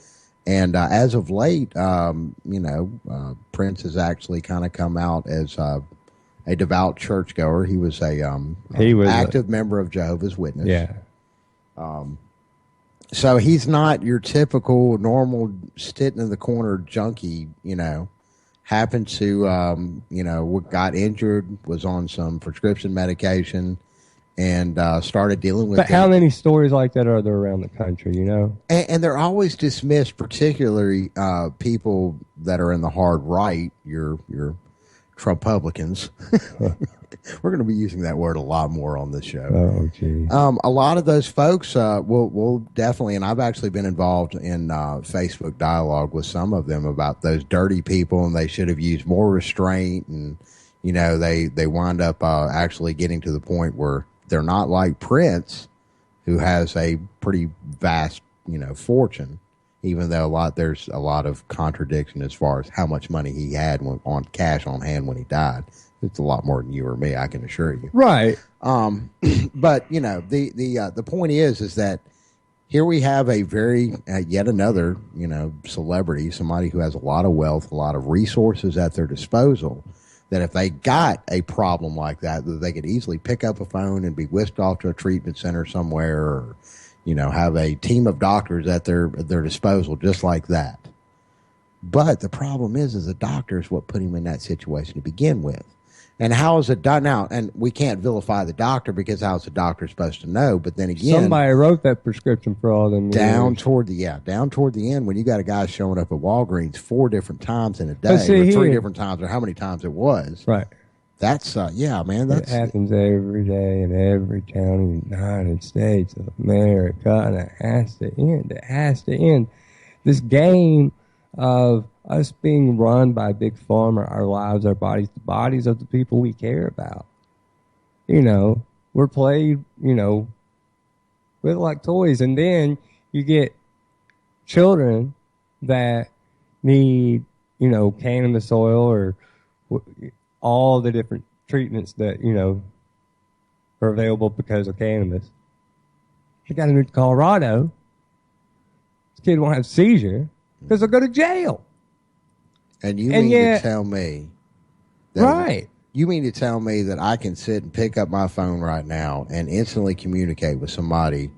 And as of late, Prince has actually kind of come out as a devout churchgoer. He was he was active member of Jehovah's Witness. Yeah. So he's not your typical normal sitting in the corner junkie. Happened to got injured, was on some prescription medication, and started dealing with. But how many stories like that are there around the country? And they're always dismissed, particularly people that are in the hard right. Your Trumpublicans. We're going to be using that word a lot more on this show. Oh, gee. A lot of those folks will definitely, and I've actually been involved in Facebook dialogue with some of them about those dirty people, and they should have used more restraint, and they wind up actually getting to the point where they're not like Prince, who has a pretty vast fortune. Even though there's a lot of contradiction as far as how much money he had on cash on hand when he died. It's a lot more than you or me, I can assure you. Right. But the point is that here we have a very yet another celebrity, somebody who has a lot of wealth, a lot of resources at their disposal. That if they got a problem like that they could easily pick up a phone and be whisked off to a treatment center somewhere, or have a team of doctors at their disposal just like that. But the problem is the doctor is what put him in that situation to begin with. And how is it done now? And we can't vilify the doctor, because how is the doctor supposed to know? But then again, somebody wrote that prescription for all them down toward the end, when you got a guy showing up at Walgreens 4 different times in a day, or 3 different times, or how many times it was. Right. That's man. It happens every day in every town in the United States of America, and it has to end. It has to end. This game of us being run by Big Pharma, our lives, our bodies, the bodies of the people we care about. We're played, with like toys, and then you get children that need, cannabis oil or all the different treatments that, are available because of cannabis. They got to move to Colorado. This kid won't have a seizure because they'll go to jail. And you mean to tell me that right. You mean to tell me that I can sit and pick up my phone right now and instantly communicate with somebody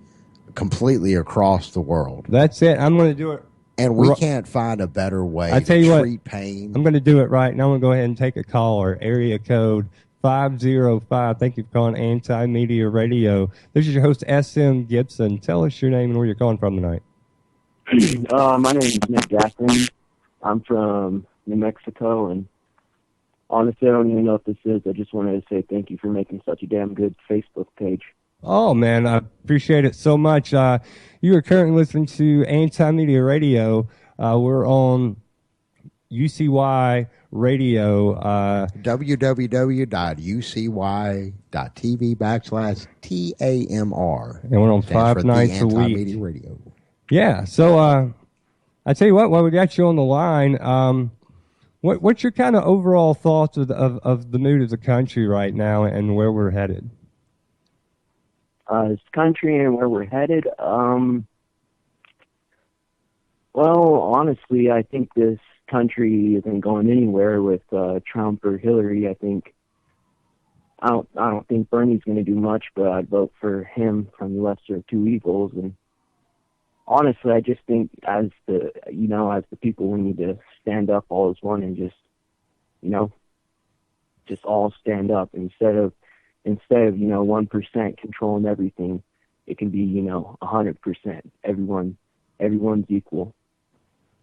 completely across the world? That's it. I'm going to do it. And we can't find a better way to treat pain. I'm going to do it right now. I'm going to go ahead and take a caller. Area code 505. Thank you for calling Anti-Media Radio. This is your host, SM Gibson. Tell us your name and where you're calling from tonight. My name is Nick Gaston. I'm from New Mexico, and honestly, I don't even know if this is. I just wanted to say thank you for making such a damn good Facebook page. Oh, man, I appreciate it so much. You are currently listening to Anti-Media Radio. We're on UCY Radio. www.ucy.tv/TAMR. And we're on 5 nights a week. Anti-Media Radio. Yeah, so I tell you what, while we got you on the line, what's your kind of overall thoughts of the mood of the country right now and where we're headed? This country and where we're headed, well, honestly, I think this country isn't going anywhere with Trump or Hillary. I don't think Bernie's going to do much, but I'd vote for him from the lesser of two evils. And honestly, I just think as the people, we need to stand up all as one and just all stand up instead of 1% controlling everything. It can be 100%. Everyone's equal.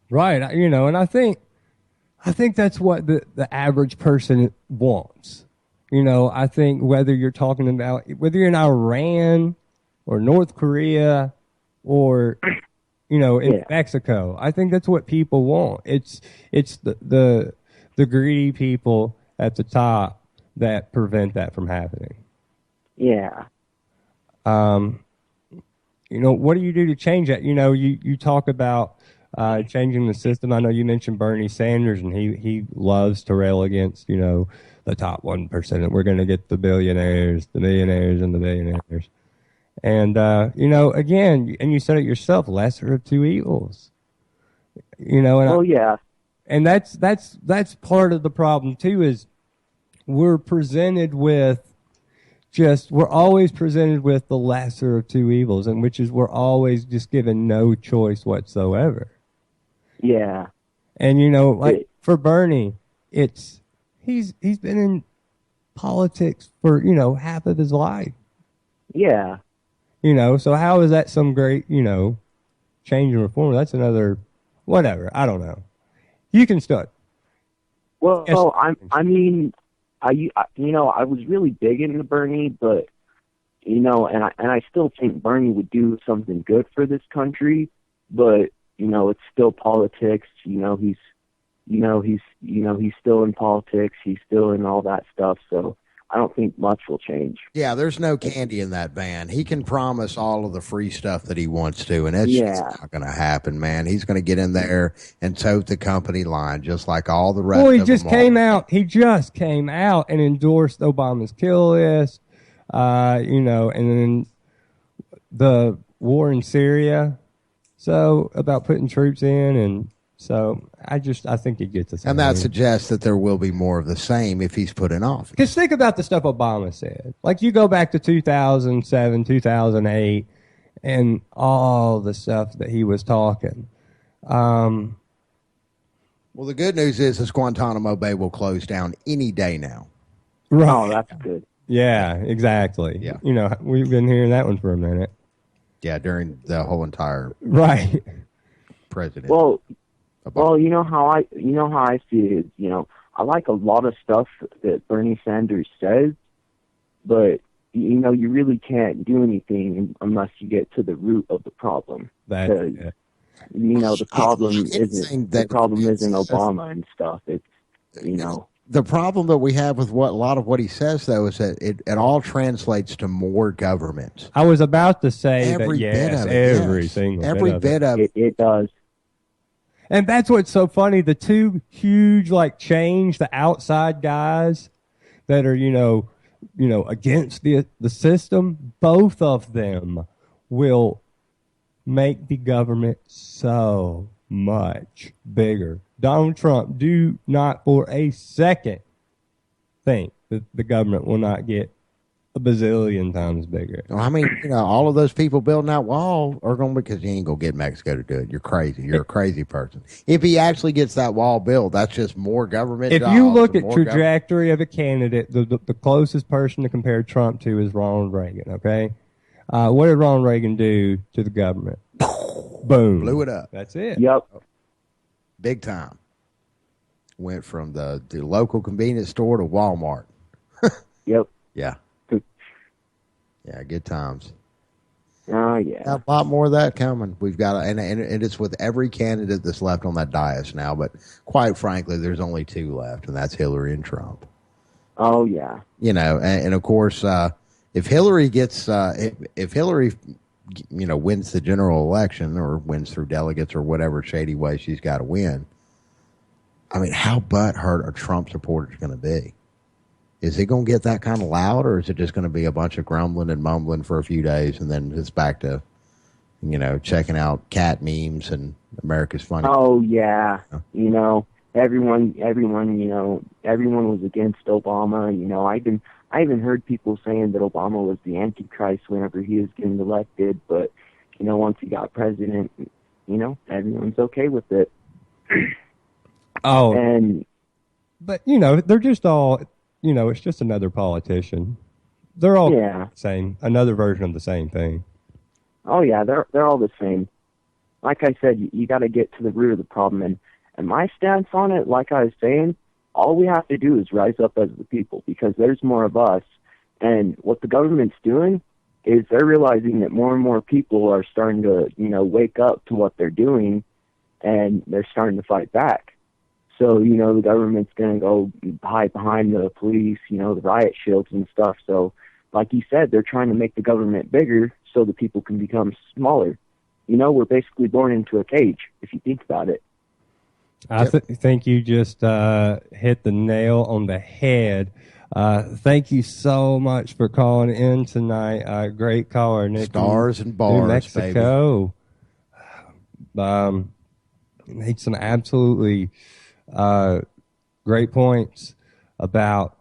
Right, and I think that's what the average person wants. I think whether you're talking about whether you're in Iran or North Korea or in Mexico, I think that's what people want. It's the greedy people at the top that prevent that from happening. Yeah. What do you do to change that? You talk about changing the system. I know you mentioned Bernie Sanders, and he loves to rail against, the top 1%. We're going to get the billionaires, the millionaires, and the billionaires. And, again, and you said it yourself, lesser of two evils. Yeah. And that's part of the problem, too, is we're always presented with the lesser of two evils, and which is we're always just given no choice whatsoever. Yeah. And for Bernie, he's been in politics for half of his life. Yeah. So how is that some great change and reform? That's another whatever. I don't know. You can start. Well, yes. I was really big into Bernie, but and I still think Bernie would do something good for this country, but it's still politics. He's still in politics. He's still in all that stuff. So I don't think much will change. Yeah, there's no candy in that van. He can promise all of the free stuff that he wants to, and it's just not going to happen, man. He's going to get in there and tote the company line just like all the rest of them. He just came out and endorsed Obama's kill list, and then the war in Syria. So about putting troops in, and so I think he gets us. And that suggests that there will be more of the same if he's put in office. Because think about the stuff Obama said. Like you go back to 2007, 2008, and all the stuff that he was talking. Well, the good news is this Guantanamo Bay will close down any day now. Right. Oh, that's good. Yeah, exactly. Yeah. We've been hearing that one for a minute. Yeah, during the whole entire president. Well, you know how I see it is, I like a lot of stuff that Bernie Sanders says, but you really can't do anything unless you get to the root of the problem. The problem isn't Obama and stuff. It's The problem that we have with a lot of what he says, though, is that it all translates to more government. I was about to say every bit of it. Every single bit of it. It does. And that's what's so funny. The two huge, change, the outside guys that are, against the system, both of them will make the government so much bigger. Donald Trump, do not for a second think that the government will not get a bazillion times bigger. Well, I mean, all of those people building that wall are going to, because you ain't going to get Mexico to do it. You're crazy. You're a crazy person. If he actually gets that wall built, that's just more government If jobs you look and at more trajectory of a candidate, the closest person to compare Trump to is Ronald Reagan, okay? What did Ronald Reagan do to the government? Boom. Blew it up. That's it. Yep. Big time. Went from the local convenience store to Walmart. Yep. Yeah. Yeah, good times. Oh, yeah. A lot more of that coming. We've got, and it's with every candidate that's left on that dais now. But quite frankly, there's only two left, and that's Hillary and Trump. Oh, yeah. And of course, if Hillary gets, if Hillary, wins the general election or wins through delegates or whatever shady way she's got to win, I mean, how butthurt are Trump supporters going to be? Is it going to get that kind of loud, or is it just going to be a bunch of grumbling and mumbling for a few days, and then it's back to, checking out cat memes and America's Funny? Oh, yeah. Everyone was against Obama. I even heard people saying that Obama was the Antichrist whenever he was getting elected, but, once he got president, everyone's okay with it. Oh. And, but, they're just all... it's just another politician. They're all the same, another version of the same thing. Oh, yeah, they're all the same. Like I said, you got to get to the root of the problem. And my stance on it, like I was saying, all we have to do is rise up as the people, because there's more of us. And what the government's doing is they're realizing that more and more people are starting to, wake up to what they're doing, and they're starting to fight back. So, the government's going to go hide behind the police, the riot shields and stuff. So, like you said, they're trying to make the government bigger so the people can become smaller. We're basically born into a cage, if you think about it. I think you just hit the nail on the head. Thank you so much for calling in tonight. Great caller, Nick. Stars and bars, New Mexico. Baby. Made some absolutely... great points about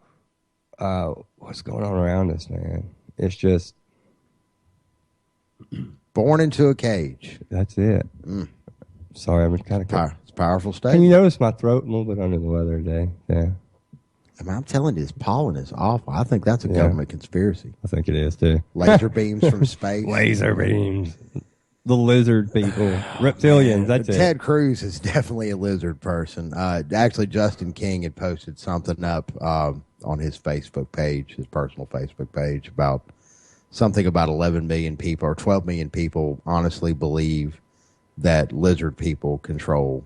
what's going on around us, man. It's just born into a cage. That's it. Sorry, I'm kind of it's a powerful statement. Can you notice my throat? I'm a little bit under the weather today. Yeah. I'm telling you, this pollen is awful. I think that's a government conspiracy. I think it is too. Laser beams from space. Laser beams. The lizard people, reptilians. That's it. Ted Cruz is definitely a lizard person. Actually, Justin King had posted something up on his Facebook page, his personal Facebook page, about something about 11 million people or 12 million people honestly believe that lizard people control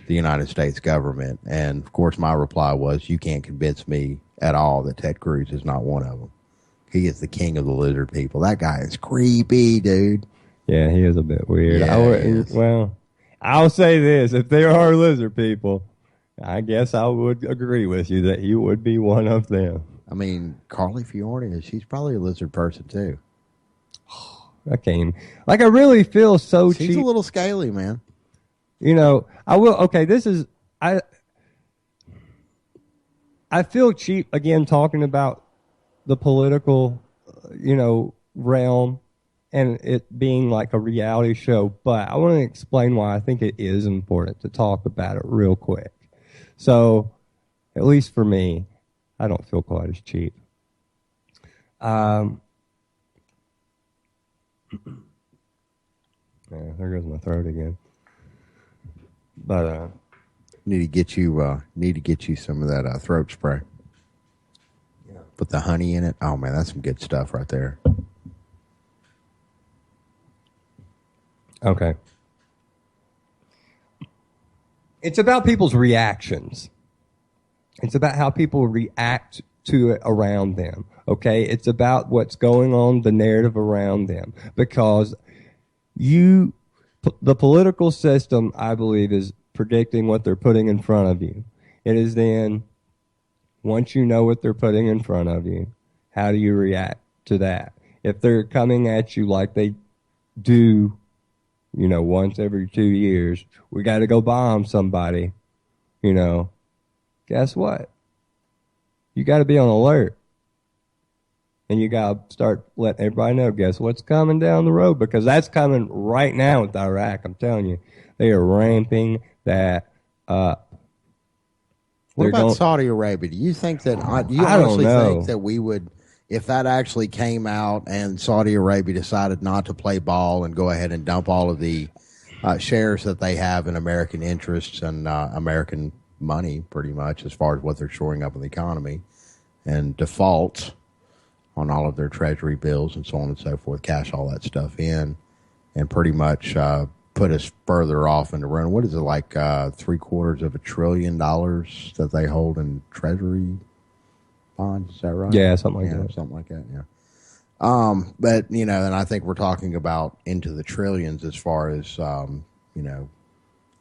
the United States government. And of course, my reply was, "You can't convince me at all that Ted Cruz is not one of them. He is the king of the lizard people. That guy is creepy, dude." Yeah, he is a bit weird. Yeah, I'll say this. If there are lizard people, I guess I would agree with you that you would be one of them. I mean, Carly Fiorina, she's probably a lizard person, too. I really feel so cheap. She's a little scaly, man. I feel cheap, again, talking about the political, realm. And it being like a reality show, but I want to explain why I think it is important to talk about it real quick. So, at least for me, I don't feel quite as cheap. Yeah, there goes my throat again. But need to get you some of that throat spray. Yeah. Put the honey in it. Oh man, that's some good stuff right there. Okay. It's about people's reactions. It's about how people react to it around them. Okay? It's about what's going on, the narrative around them. Because the political system, I believe, is predicting what they're putting in front of you. It is then once you know what they're putting in front of you, how do you react to that? If they're coming at you like they do, once every 2 years, we got to go bomb somebody, guess what? You got to be on alert. And you got to start letting everybody know, guess what's coming down the road? Because that's coming right now with Iraq. I'm telling you. They are ramping that up. What about Saudi Arabia? Do you think that, do you I don't honestly know. think that we would, if that actually came out and Saudi Arabia decided not to play ball and go ahead and dump all of the shares that they have in American interests and American money, pretty much, as far as what they're shoring up in the economy, and default on all of their treasury bills and so on and so forth, cash all that stuff in, and pretty much put us further off into run. What is it, like $750 billion that they hold in treasury bonds? Is that right? Yeah, something like that. Something like that, yeah. But, and I think we're talking about into the trillions as far as,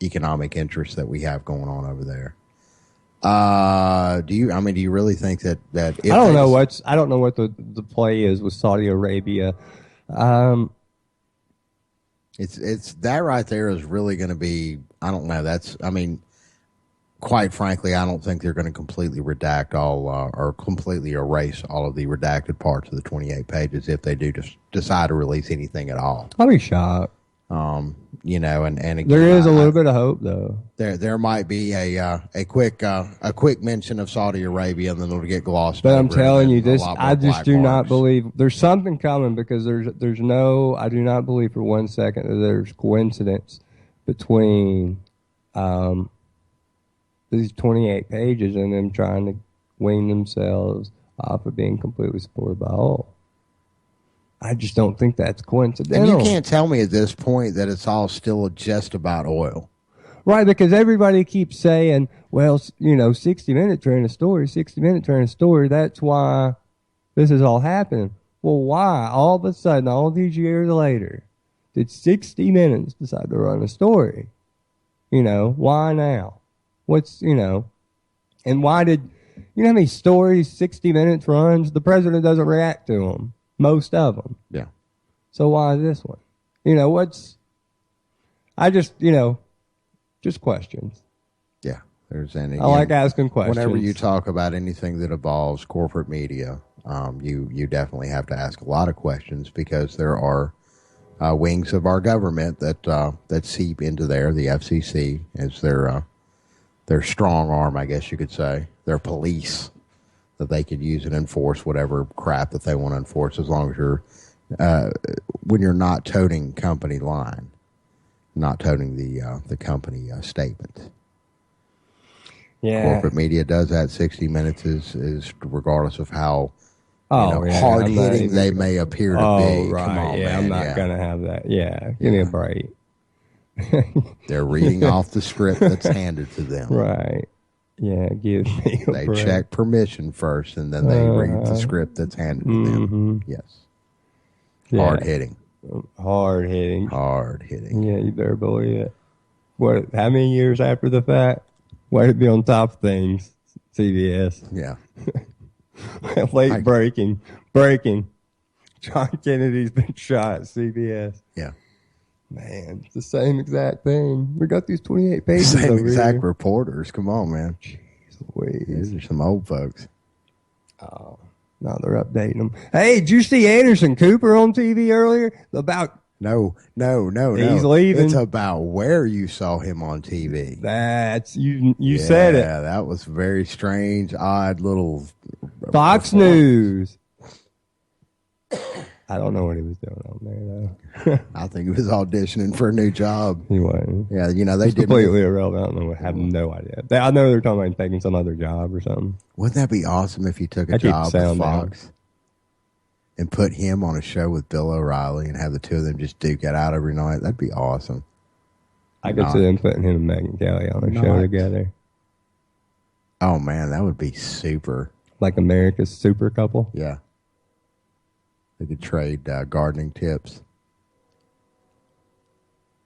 economic interests that we have going on over there. Do you really think that if I don't know what the play is with Saudi Arabia. It's that right there is really going to be, I don't know. Quite frankly, I don't think they're going to completely redact all or completely erase all of the redacted parts of the 28 pages if they do just decide to release anything at all. I'll be shocked. And again, there is a little bit of hope, though. There might be a quick mention of Saudi Arabia, and then it'll get glossed But over. I'm telling you, I just do not believe there's something coming, because I do not believe for 1 second that there's coincidence between these 28 pages and them trying to wean themselves off of being completely supported by all. I just don't think that's coincidental. And you can't tell me at this point that it's all still just about oil. Right, because everybody keeps saying, well, 60 Minutes trying a story, 60 Minutes trying a story. That's why this is all happening. Well, why? All of a sudden, all these years later, did 60 Minutes decide to run a story? Why now? And why did, how many stories 60 Minutes runs? The president doesn't react to them. Most of them. Yeah. So why this one? Just questions. Yeah. I like asking questions. Whenever you talk about anything that involves corporate media, you definitely have to ask a lot of questions, because there are wings of our government that seep into there. The FCC is their strong arm, I guess you could say. Their police that they could use and enforce whatever crap that they want to enforce, as long as you're when you're not toting company line, not toting the company statement. Yeah, corporate media does that. 60 Minutes is regardless of how hard hitting they may appear to be. Right. Come on, man. I'm not gonna have that. Yeah, give me a break. They're reading off the script that's handed to them. Right. Yeah, give me a They break. check permission first, and then they read the script that's handed to them. Yes. Yeah. Hard hitting. Hard hitting. Hard hitting. Yeah, you better believe it. What? How many years after the fact? Way to be on top of things, CBS. Yeah. Late breaking. John Kennedy's been shot at CBS. Yeah. Man, it's the same exact thing. We got these 28 pages Same over exact here. reporters. Come on, man. Jeez Louise. These are some old folks. Oh, now they're updating them. Hey, did you see Anderson Cooper on TV earlier? About No. He's leaving. It's about where you saw him on TV. That's you said it. Yeah, that was very strange, odd little Fox News. I don't know what he was doing on there, though. I think he was auditioning for a new job. He wasn't. Yeah, they It's did completely irrelevant. I have no idea. I know they're talking about taking some other job or something. Wouldn't that be awesome if he took a I keep job the with sound Fox and put him on a show with Bill O'Reilly and have the two of them just duke it out every night? That'd be awesome. I could see them putting him and Megyn Kelly on a show together. Oh, man, that would be super. Like America's Super Couple? Yeah. They could trade gardening tips.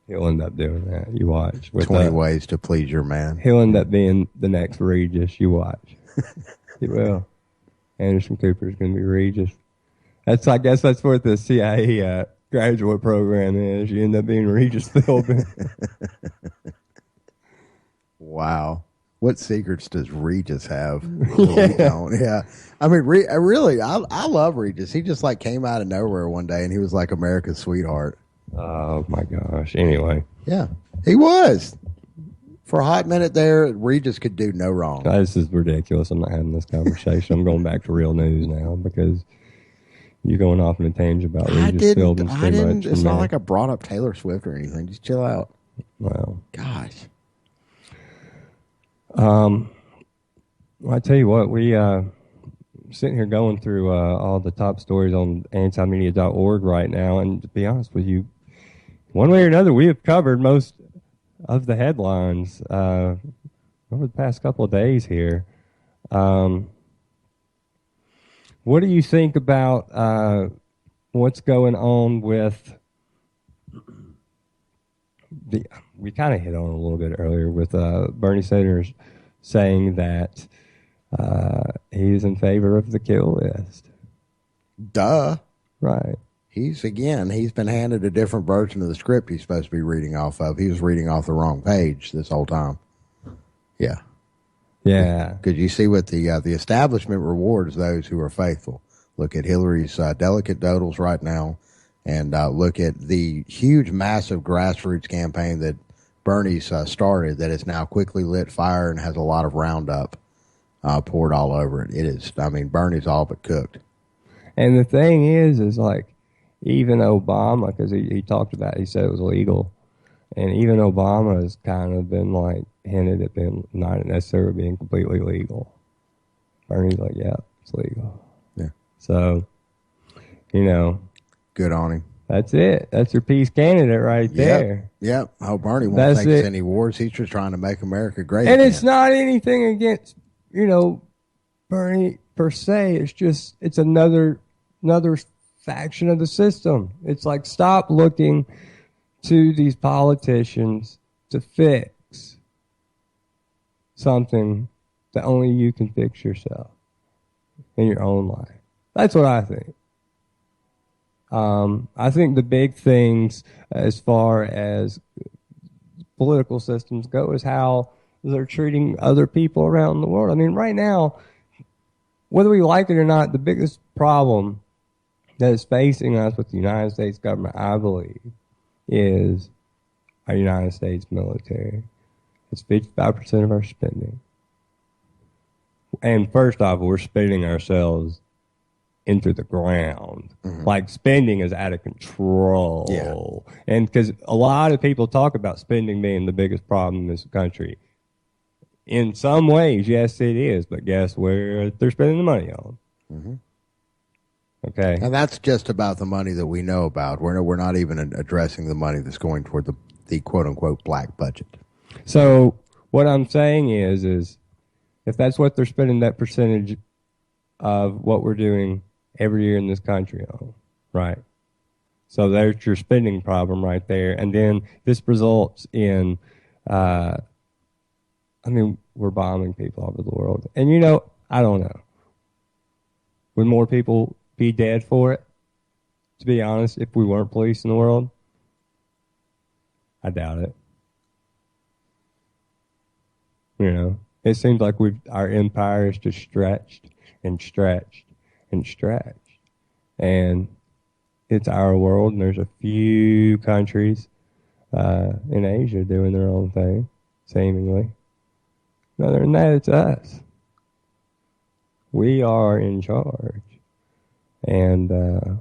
He'll end up doing that. You watch. 20 ways to please your man. He'll end up being the next Regis. You watch. He will. Anderson Cooper's going to be Regis. I guess that's what the CIA graduate program is. You end up being Regis Philbin. Wow. What secrets does Regis have? We don't. Yeah. I mean, I love Regis. He just like came out of nowhere one day and he was like America's sweetheart. Oh my gosh. Anyway. Yeah, he was. For a hot minute there, Regis could do no wrong. This is ridiculous. I'm not having this conversation. I'm going back to real news now because you're going off on a tangent about Regis Philbin too much. It's not like I brought up Taylor Swift or anything. Just chill out. Well. Gosh. Well, I tell you what, we sitting here going through all the top stories on antimedia.org right now, and to be honest with you, one way or another, we have covered most of the headlines over the past couple of days here. What do you think about what's going on with we kind of hit on it a little bit earlier with Bernie Sanders saying that he's in favor of the kill list. Duh. Right. He's been handed a different version of the script he's supposed to be reading off of. He was reading off the wrong page this whole time. Yeah. Yeah. Because you see what the establishment rewards those who are faithful. Look at Hillary's delicate dodals right now, and look at the huge, massive grassroots campaign that Bernie's started that has now quickly lit fire and has a lot of Roundup poured all over it. It is, I mean, Bernie's all but cooked. And the thing is like, even Obama, because he talked about it, he said it was legal, and even Obama has kind of been like hinted at being not necessarily being completely legal. Bernie's like, yeah, it's legal. Yeah. So, good on him. That's it. That's your peace candidate right there. Yep. I hope Bernie won't think it's any wars. He's just trying to make America great And again. it's not anything against, Bernie per se. It's just, it's another faction of the system. It's like, stop looking to these politicians to fix something that only you can fix yourself in your own life. That's what I think. I think the big things as far as political systems go is how they're treating other people around the world. I mean, right now, whether we like it or not, the biggest problem that is facing us with the United States government, I believe, is our United States military. It's 55% of our spending. And first off, we're spending ourselves into the ground. Mm-hmm. Like, spending is out of control. Yeah. And because a lot of people talk about spending being the biggest problem in this country. In some ways, yes, it is. But guess where they're spending the money on? Mm-hmm. Okay. And that's just about the money that we know about. We're not even addressing the money that's going toward the quote-unquote black budget. So what I'm saying is if that's what they're spending that percentage of what we're doing every year in this country on, right? So there's your spending problem right there. And then this results in, we're bombing people all over the world. And I don't know. Would more people be dead for it? To be honest, if we weren't police in the world? I doubt it. It seems like our empire is just stretched and stretched and stretched. And it's our world, and there's a few countries in Asia doing their own thing, seemingly. Other than that, it's us. We are in charge. And, the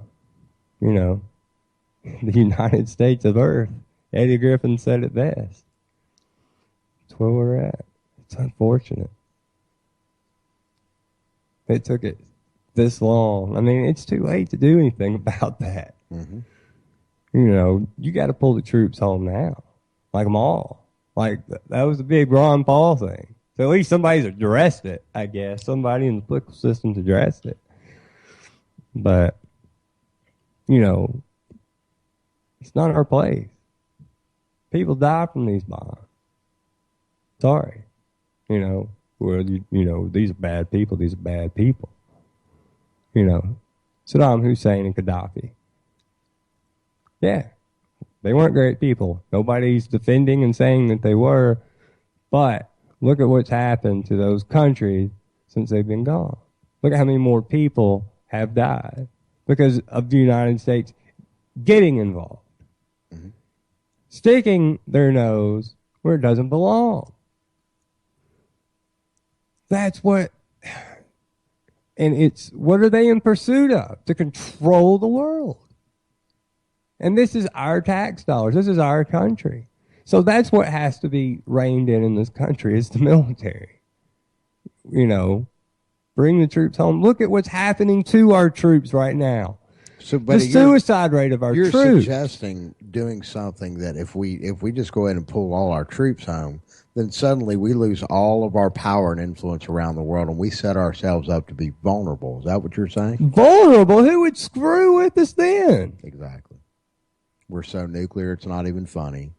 United States of Earth, Eddie Griffin said it best. That's where we're at. It's unfortunate. It took it this long. I mean, it's too late to do anything about that. Mm-hmm. You got to pull the troops home now. Like them all. Like, that was the big Ron Paul thing. So at least somebody's addressed it, I guess. Somebody in the political system's addressed it. But, it's not our place. People die from these bombs. Sorry. Well, these are bad people. These are bad people. Saddam Hussein and Gaddafi. Yeah, they weren't great people. Nobody's defending and saying that they were. But look at what's happened to those countries since they've been gone. Look at how many more people have died because of the United States getting involved. Mm-hmm. Sticking their nose where it doesn't belong. That's what, and what are they in pursuit of? To control the world. And this is our tax dollars. This is our country. So that's what has to be reined in this country is the military. Bring the troops home. Look at what's happening to our troops right now. So, but the suicide rate of our troops. You're suggesting doing something that if we just go ahead and pull all our troops home, then suddenly we lose all of our power and influence around the world, and we set ourselves up to be vulnerable. Is that what you're saying? Vulnerable? Who would screw with us then? Exactly. We're so nuclear, it's not even funny.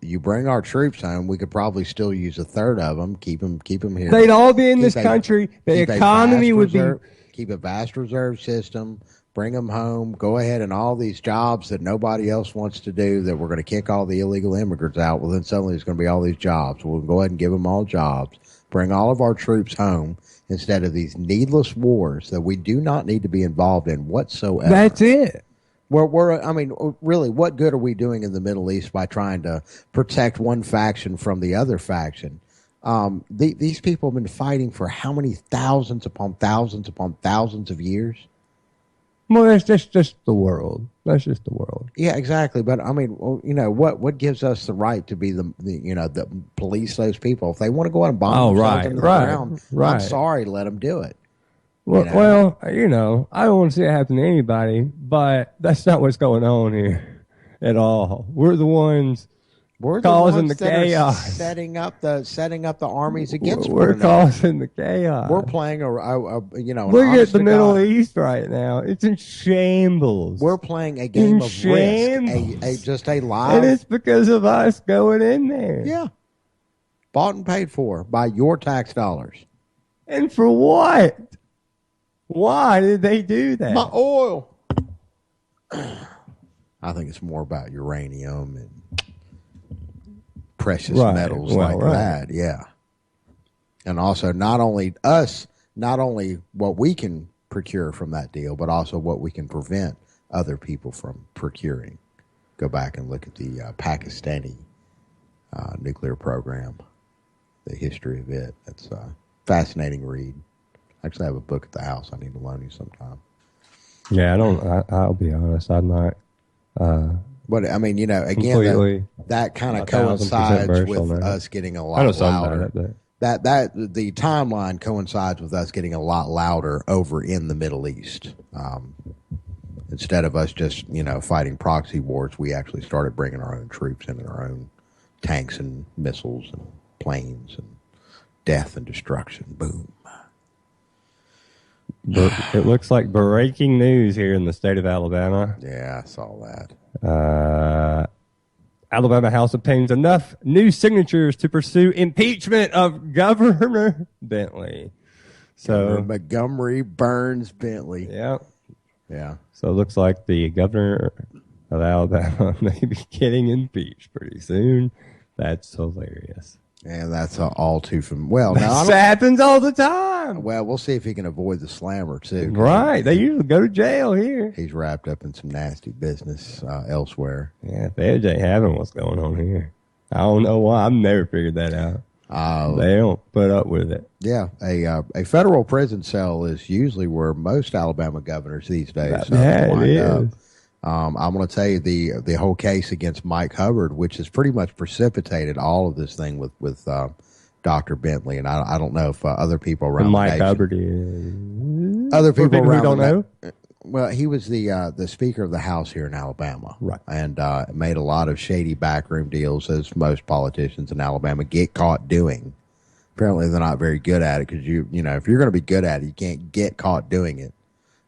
You bring our troops home, we could probably still use a third of them, keep them here. They'd all be in this country. The economy would be... Keep a vast reserve system, bring them home, go ahead and all these jobs that nobody else wants to do, that we're going to kick all the illegal immigrants out. Well, then suddenly there's going to be all these jobs. We'll go ahead and give them all jobs, bring all of our troops home instead of these needless wars that we do not need to be involved in whatsoever. That's it. Really, what good are we doing in the Middle East by trying to protect one faction from the other faction? These people have been fighting for how many thousands upon thousands upon thousands of years? Well, that's just the world. That's just the world. Yeah, exactly. But what gives us the right to be the police those people? If they want to go out and bomb themselves in the ground, I'm sorry, let them do it. Well, I don't want to see it happen to anybody, but that's not what's going on here at all. We're the ones causing the chaos, setting up the armies against. We're causing the chaos. We're playing Look at the Middle East right now; it's in shambles. We're playing a game of risk, just a live, and it's because of us going in there. Yeah, bought and paid for by your tax dollars. And for what? Why did they do that? My oil. I think it's more about uranium and precious metals that. Yeah. And also not only what we can procure from that deal, but also what we can prevent other people from procuring. Go back and look at the Pakistani nuclear program, the history of it. It's a fascinating read. Actually, I have a book at the house. I need to loan you sometime. Yeah, I'll be honest. I'm not. But again, that kind of coincides with us getting a lot louder. That the timeline coincides with us getting a lot louder over in the Middle East. Instead of us just fighting proxy wars, we actually started bringing our own troops in and our own tanks and missiles and planes and death and destruction. Boom. It looks like breaking news here in the state of Alabama. Yeah, I saw that. Alabama House obtains enough new signatures to pursue impeachment of Governor Bentley. So Montgomery Burns Bentley. Yep. Yeah. So it looks like the governor of Alabama may be getting impeached pretty soon. That's hilarious. And that's all too familiar. Well, now that happens all the time. Well, we'll see if he can avoid the slammer too. Right, they usually go to jail here. He's wrapped up in some nasty business elsewhere. Yeah, feds ain't having what's going on here. I don't know why. I've never figured that out. They don't put up with it. Yeah, a federal prison cell is usually where most Alabama governors these days wind up. I'm going to tell you the whole case against Mike Hubbard, which has pretty much precipitated all of this thing with Dr. Bentley, and I don't know if other people around Mike Hubbard is other people around who don't know. Well, he was the Speaker of the House here in Alabama, right, and made a lot of shady backroom deals, as most politicians in Alabama get caught doing. Apparently, they're not very good at it because if you're going to be good at it, you can't get caught doing it.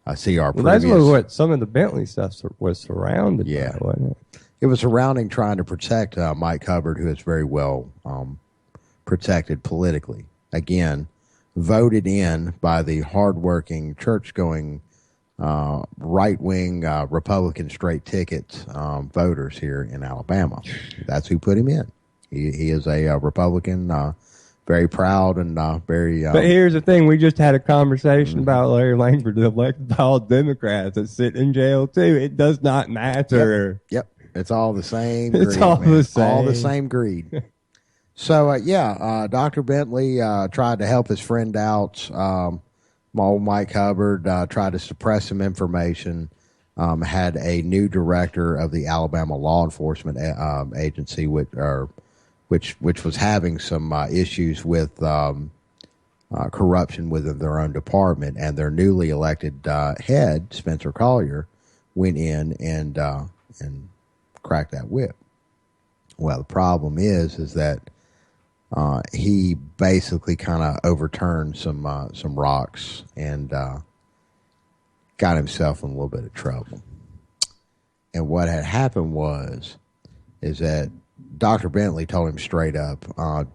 I see our previous... that's what some of the Bentley stuff was surrounded by, wasn't it? it was surrounding trying to protect Mike Hubbard, who is very well protected politically. Again, voted in by the hardworking, church-going, right-wing Republican straight ticket voters here in Alabama. That's who put him in. He is a Republican, very proud and very... but here's the thing. We just had a conversation about Larry Langford elected by all Democrats that sit in jail, too. It does not matter. Yep. It's all the same greed. It's all the same. All the same greed. So, Dr. Bentley tried to help his friend out. Old Mike Hubbard tried to suppress some information, had a new director of the Alabama Law Enforcement Agency, which was having some issues with corruption within their own department, and their newly elected head, Spencer Collier, went in and cracked that whip. Well, the problem is that he basically kind of overturned some rocks and got himself in a little bit of trouble. And what had happened is that Dr. Bentley told him straight up,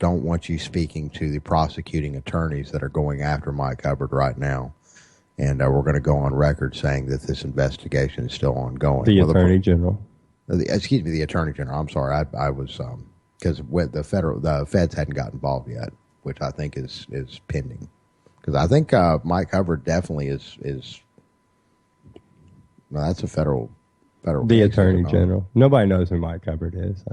don't want you speaking to the prosecuting attorneys that are going after Mike Hubbard right now. And we're going to go on record saying that this investigation is still ongoing. The Attorney General. The Attorney General. I'm sorry. I was, because the feds hadn't got involved yet, which I think is pending. Because I think Mike Hubbard definitely is that's a federal. The Attorney General. Nobody knows who Mike Hubbard is.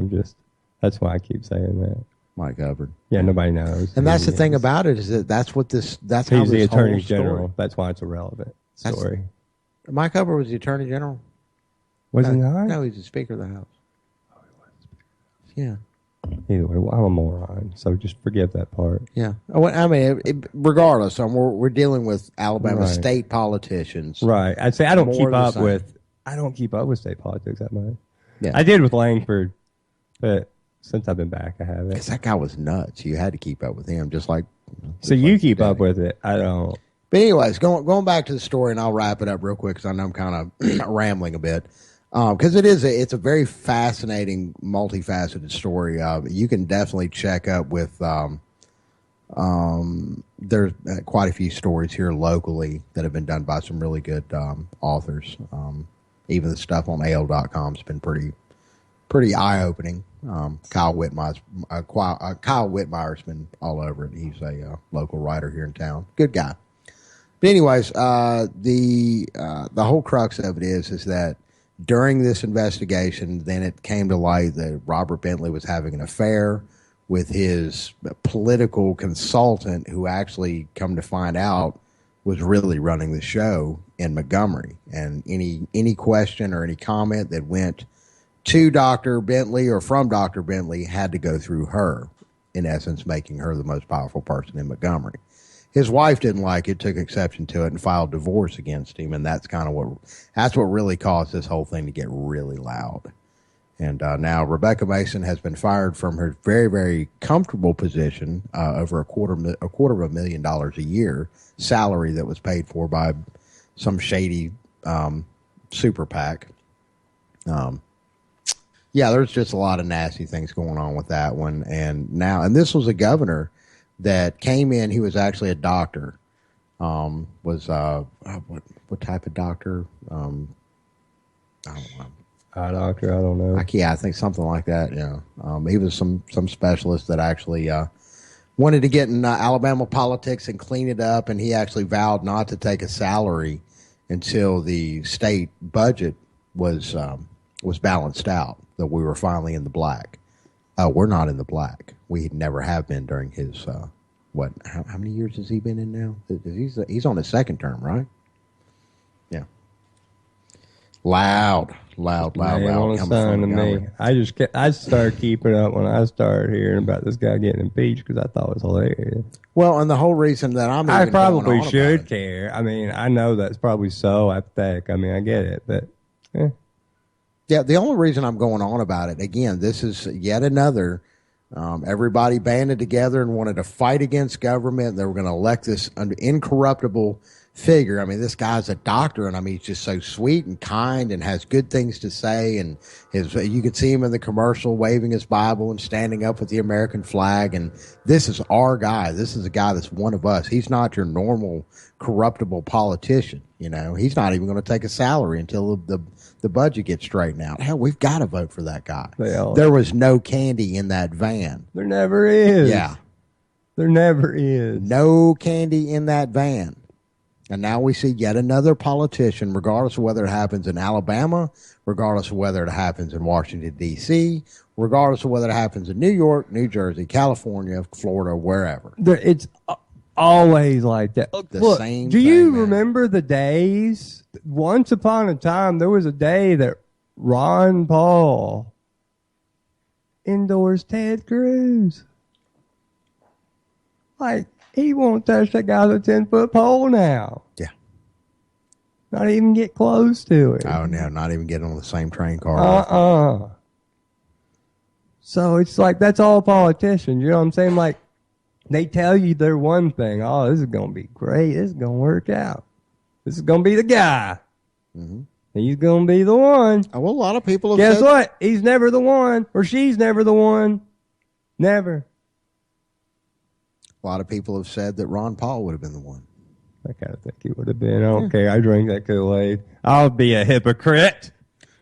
That's why I keep saying that. Mike Hubbard. Yeah, nobody knows. And that's the thing about it is that's how he's the Attorney General. That's why it's a relevant story. Mike Hubbard was the Attorney General? Was he not? No, he's the Speaker of the House. Oh, he was the Speaker. Yeah. Either way, I'm a moron, so just forgive that part. Yeah. I mean, regardless, we're dealing with Alabama state politicians. Right. I'd say I don't keep up with state politics that much. Yeah. I did with Langford, but since I've been back, I haven't. Because that guy was nuts. You had to keep up with him, just like... So you keep up with it. I don't. But anyways, going back to the story, and I'll wrap it up real quick because I know I'm kind of rambling a bit. Because it's a very fascinating, multifaceted story. You can definitely check up with... there's quite a few stories here locally that have been done by some really good authors. Even the stuff on AL.com's been pretty eye-opening. Kyle Whitmire's been all over it. He's a local writer here in town. Good guy. But anyways, the whole crux of it is that during this investigation, then it came to light that Robert Bentley was having an affair with his political consultant, who actually, come to find out, was really running the show in Montgomery. And any question or any comment that went to Dr. Bentley or from Dr. Bentley had to go through her, in essence, making her the most powerful person in Montgomery. His wife didn't like it, took exception to it, and filed divorce against him, and that's what really caused this whole thing to get really loud. And now Rebecca Mason has been fired from her very, very comfortable position, over a quarter of $1,000,000 a year salary that was paid for by some shady super PAC. Yeah, there's just a lot of nasty things going on with that one. And this was a governor that came in. He was actually a doctor. What type of doctor? I don't know. Eye doctor, I don't know. I think something like that. Yeah. He was some specialist that actually wanted to get in Alabama politics and clean it up, and he actually vowed not to take a salary until the state budget was balanced out, that we were finally in the black. We're not in the black. We never have been during his how many years has he been in now? He's on his second term, right? Yeah. Loud. On sign to me. I started keeping up when I started hearing about this guy getting impeached because I thought it was hilarious. Well, and the whole reason that I probably should care. I mean, I know that's probably so apathetic. I mean, I get it, but yeah. The only reason I'm going on about it, again, this is yet another. Everybody banded together and wanted to fight against government. They were going to elect this incorruptible figure. I mean, this guy's a doctor, and I mean, he's just so sweet and kind and has good things to say. And you could see him in the commercial waving his Bible and standing up with the American flag. And this is our guy. This is a guy that's one of us. He's not your normal corruptible politician. You know, he's not even going to take a salary until the budget gets straightened out. Hell, we've got to vote for that guy. There was no candy in that van. There never is. Yeah. There never is. No candy in that van. And now we see yet another politician, regardless of whether it happens in Alabama, regardless of whether it happens in Washington, D.C., regardless of whether it happens in New York, New Jersey, California, Florida, wherever. It's always like that. Look, same do you thing, remember the days? Once upon a time, there was a day that Ron Paul endorsed Ted Cruz. Like, he won't touch that guy with a 10-foot pole now. Yeah. Not even get close to it. Oh, no, not even get on the same train car. So it's like, that's all politicians. You know what I'm saying? Like, they tell you they're one thing. Oh, this is going to be great. This is going to work out. This is going to be the guy. Mm-hmm. He's going to be the one. Oh, well, a lot of people have Guess said... what? He's never the one, or she's never the one. Never. A lot of people have said that Ron Paul would have been the one. I kind of think he would have been. Okay, I drank that Kool-Aid. I'll be a hypocrite.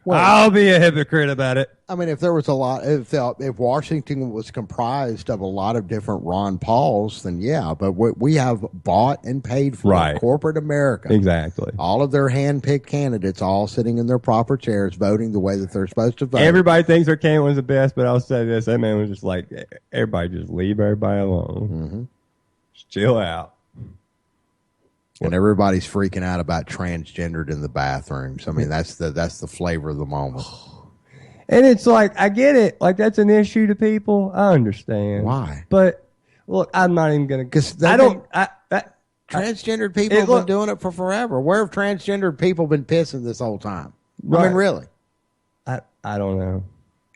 Well, I'll be a hypocrite about it. I mean, if there was a lot, if Washington was comprised of a lot of different Ron Pauls, then yeah. But we have bought and paid for corporate America. Exactly. All of their hand-picked candidates, all sitting in their proper chairs, voting the way that they're supposed to vote. Everybody thinks their candidate was the best, but I'll say this: that man was just like, everybody just leave everybody alone. Mm-hmm. Just chill out. And everybody's freaking out about transgendered in the bathrooms. I mean, that's the flavor of the moment. And it's like, I get it. Like, that's an issue to people. I understand. Why? But, look, I'm not even going to... Transgendered people have been doing it for forever. Where have transgendered people been pissing this whole time? Right. I mean, really? I don't know.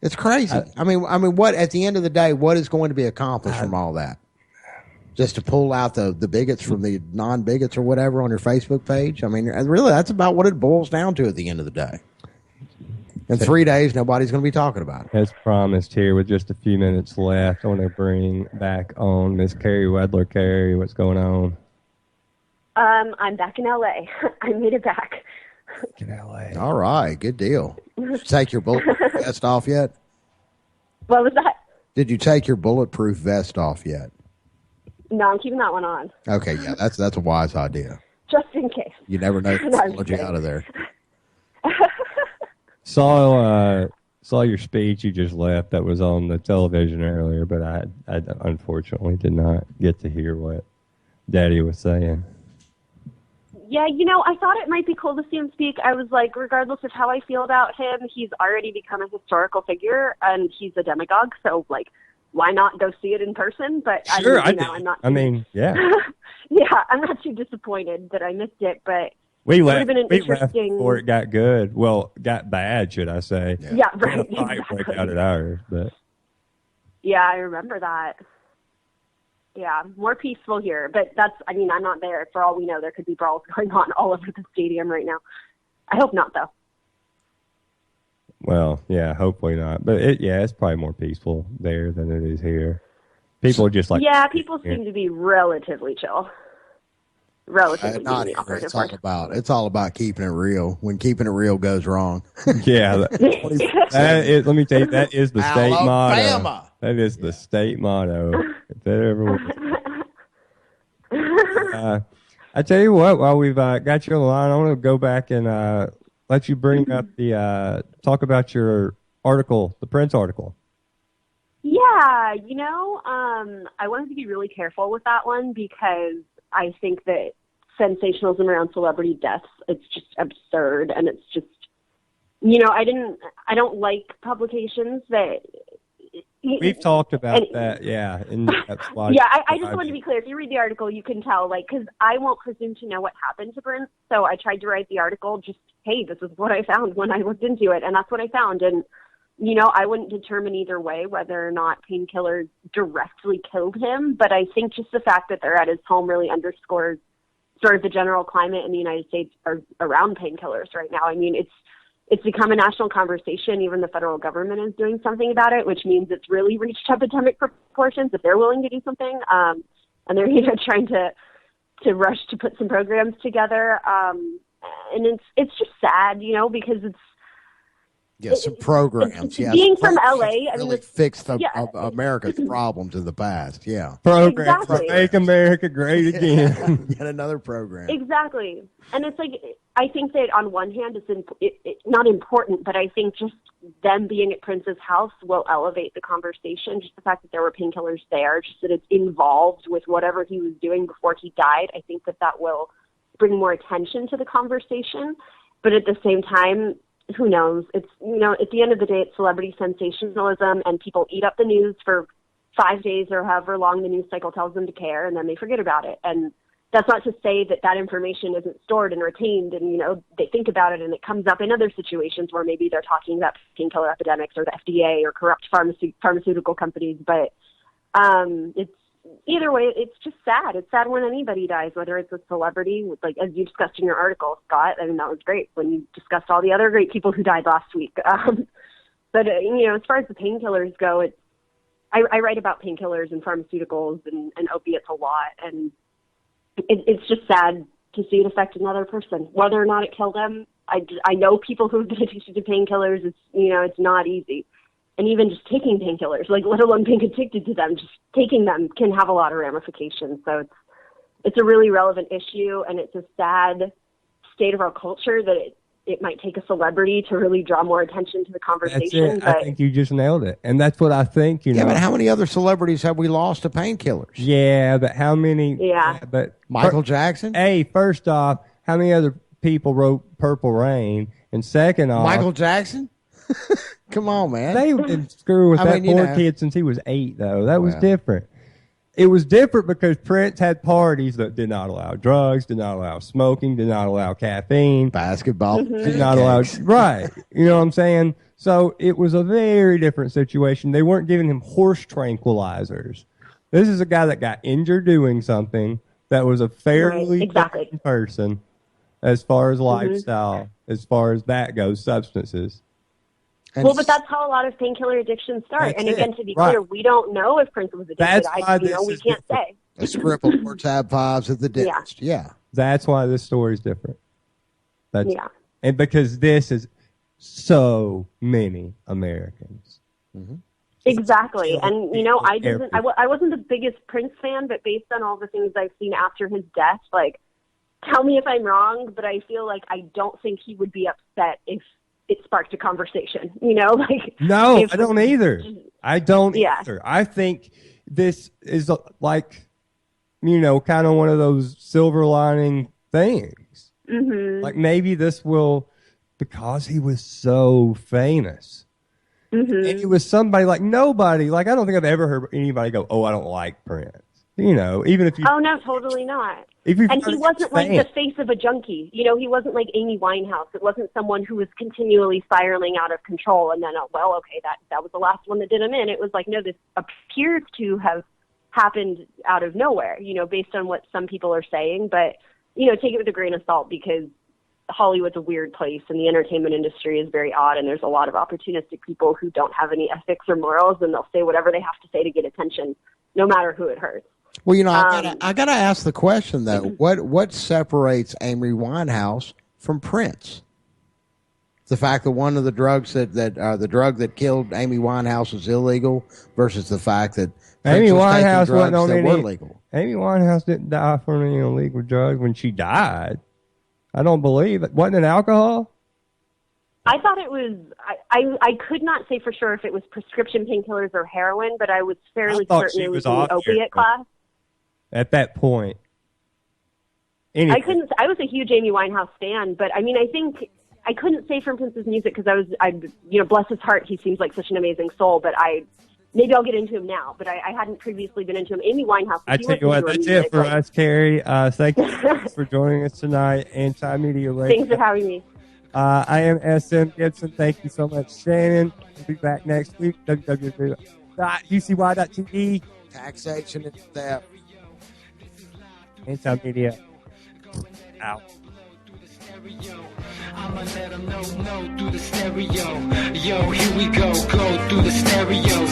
It's crazy. I mean, what, at the end of the day, what is going to be accomplished from all that? Just to pull out the bigots from the non-bigots or whatever on your Facebook page? I mean, really, that's about what it boils down to at the end of the day. In 3 days, nobody's going to be talking about it. As promised here, with just a few minutes left, I want to bring back on Miss Carrie Wedler. Carrie, what's going on? I'm back in L.A. I made it back. In L.A. All right, good deal. Did you take your bulletproof vest off yet? What was that? Did you take your bulletproof vest off yet? No, I'm keeping that one on. Okay, yeah, that's a wise idea. Just in case. You never know who followed you out of there. Saw your speech you just left that was on the television earlier, but I unfortunately did not get to hear what Daddy was saying. Yeah, I thought it might be cool to see him speak. I was like, regardless of how I feel about him, he's already become a historical figure, and he's a demagogue, so, like, why not go see it in person? But sure, I'm not. Yeah. Yeah, I'm not too disappointed that I missed it, but we left. It would have been an interesting... left before it got good. Well, got bad, should I say? Yeah, right. A fight break out at ours, but yeah, I remember that. Yeah, more peaceful here, but I'm not there. For all we know, there could be brawls going on all over the stadium right now. I hope not, though. Well, yeah, hopefully not. But it's probably more peaceful there than it is here. People are just like... Yeah, people seem to be relatively chill. Relatively not here. It's all about keeping it real. When keeping it real goes wrong. Yeah. Let me tell you, that is the state Alabama. motto. That is the state motto. If that ever was. I tell you what, while we've got you on the line, I want to go back and let you bring up talk about your article, the Prince article. Yeah, I wanted to be really careful with that one because I think that sensationalism around celebrity deaths, it's just absurd, and it's just, I don't like publications that... We've talked about that, yeah. That's why I just want to be clear. If you read the article, you can tell, because I won't presume to know what happened to Prince, so I tried to write the article just, hey, this is what I found when I looked into it, and that's what I found, and, I wouldn't determine either way whether or not painkillers directly killed him, but I think just the fact that they're at his home really underscores sort of the general climate in the United States around painkillers right now. I mean, it's become a national conversation. Even the federal government is doing something about it, which means it's really reached epidemic proportions if they're willing to do something. And they're, trying to rush to put some programs together. And it's just sad, because some programs. Being from LA, really fixed America's problems in the past. Yeah, programs exactly. to make America great again. Yet another program. Exactly, and it's like, I think that on one hand, it's not important, but I think just them being at Prince's house will elevate the conversation. Just the fact that there were painkillers there, just that it's involved with whatever he was doing before he died. I think that will bring more attention to the conversation. But at the same time, who knows? It's, at the end of the day, it's celebrity sensationalism, and people eat up the news for 5 days or however long the news cycle tells them to care, and then they forget about it. And that's not to say that information isn't stored and retained, and, they think about it and it comes up in other situations where maybe they're talking about painkiller epidemics or the FDA or corrupt pharmaceutical companies. But it's either way, it's just sad. It's sad when anybody dies, whether it's a celebrity, like as you discussed in your article, Scott. I mean, that was great when you discussed all the other great people who died last week. But as far as the painkillers go, I write about painkillers and pharmaceuticals and opiates a lot, and it's just sad to see it affect another person. Whether or not it killed them, I know people who've been addicted to painkillers. It's not easy. And even just taking painkillers, like let alone being addicted to them, just taking them can have a lot of ramifications. So it's a really relevant issue, and it's a sad state of our culture that it might take a celebrity to really draw more attention to the conversation. That's it. I think you just nailed it. And that's what I think, Yeah, but how many other celebrities have we lost to painkillers? Yeah, but how many? Yeah. But Michael Jackson? Hey, first off, how many other people wrote Purple Rain? And second off, Michael Jackson? Come on, man. They've been screwing with that poor kid since he was 8, though. That was different. It was different because Prince had parties that did not allow drugs, did not allow smoking, did not allow caffeine. Basketball. Did not allow... Right. You know what I'm saying? So it was a very different situation. They weren't giving him horse tranquilizers. This is a guy that got injured doing something that was a fairly different person as far as lifestyle, as far as that goes, substances. Well, but that's how a lot of painkiller addictions start. And again, to be clear, we don't know if Prince was addicted. We can't say. A scribble or tab 5s at the dentist. Yeah. That's why this story is different. And because this is so many Americans. Mm-hmm. Exactly. And, I wasn't the biggest Prince fan, but based on all the things I've seen after his death, like, tell me if I'm wrong, but I feel like I don't think he would be upset if it sparked a conversation, No, I don't either. I don't either. I think this is like, kind of one of those silver lining things. Mm-hmm. Like maybe this will, because he was so famous. Mm-hmm. And he was somebody like nobody, like I don't think I've ever heard anybody go, oh, I don't like Prince. Even if you... Oh, no, totally not. And he wasn't like the face of a junkie. He wasn't like Amy Winehouse. It wasn't someone who was continually spiraling out of control and then, that was the last one that did him in. It was like, no, this appears to have happened out of nowhere, based on what some people are saying. But, take it with a grain of salt because Hollywood's a weird place and the entertainment industry is very odd, and there's a lot of opportunistic people who don't have any ethics or morals, and they'll say whatever they have to say to get attention, no matter who it hurts. Well, I gotta ask the question though. What separates Amy Winehouse from Prince? The fact that one of the drugs the drug that killed Amy Winehouse was illegal versus the fact that Amy Winehouse wasn't on any legal. Amy Winehouse didn't die from any illegal drugs when she died. I don't believe it. Wasn't it alcohol? I thought it was. I could not say for sure if it was prescription painkillers or heroin, but I was fairly certain it was in the opiate class. At that point, anyway. I was a huge Amy Winehouse fan, but I mean, I think I couldn't say from Prince's music because bless his heart, he seems like such an amazing soul. But maybe I'll get into him now. But I hadn't previously been into him. Amy Winehouse. I tell you what, that's it for us, Carrie. Thank you for joining us tonight, Anti-Media Radio. Thanks for having me. I am SM Gibson. Thank you so much, Shannon. We'll be back next week. www.ucy.tv. Taxation and theft. Anti-Media. Out. I'ma let them know through the stereo. Yo, here we go through the stereo.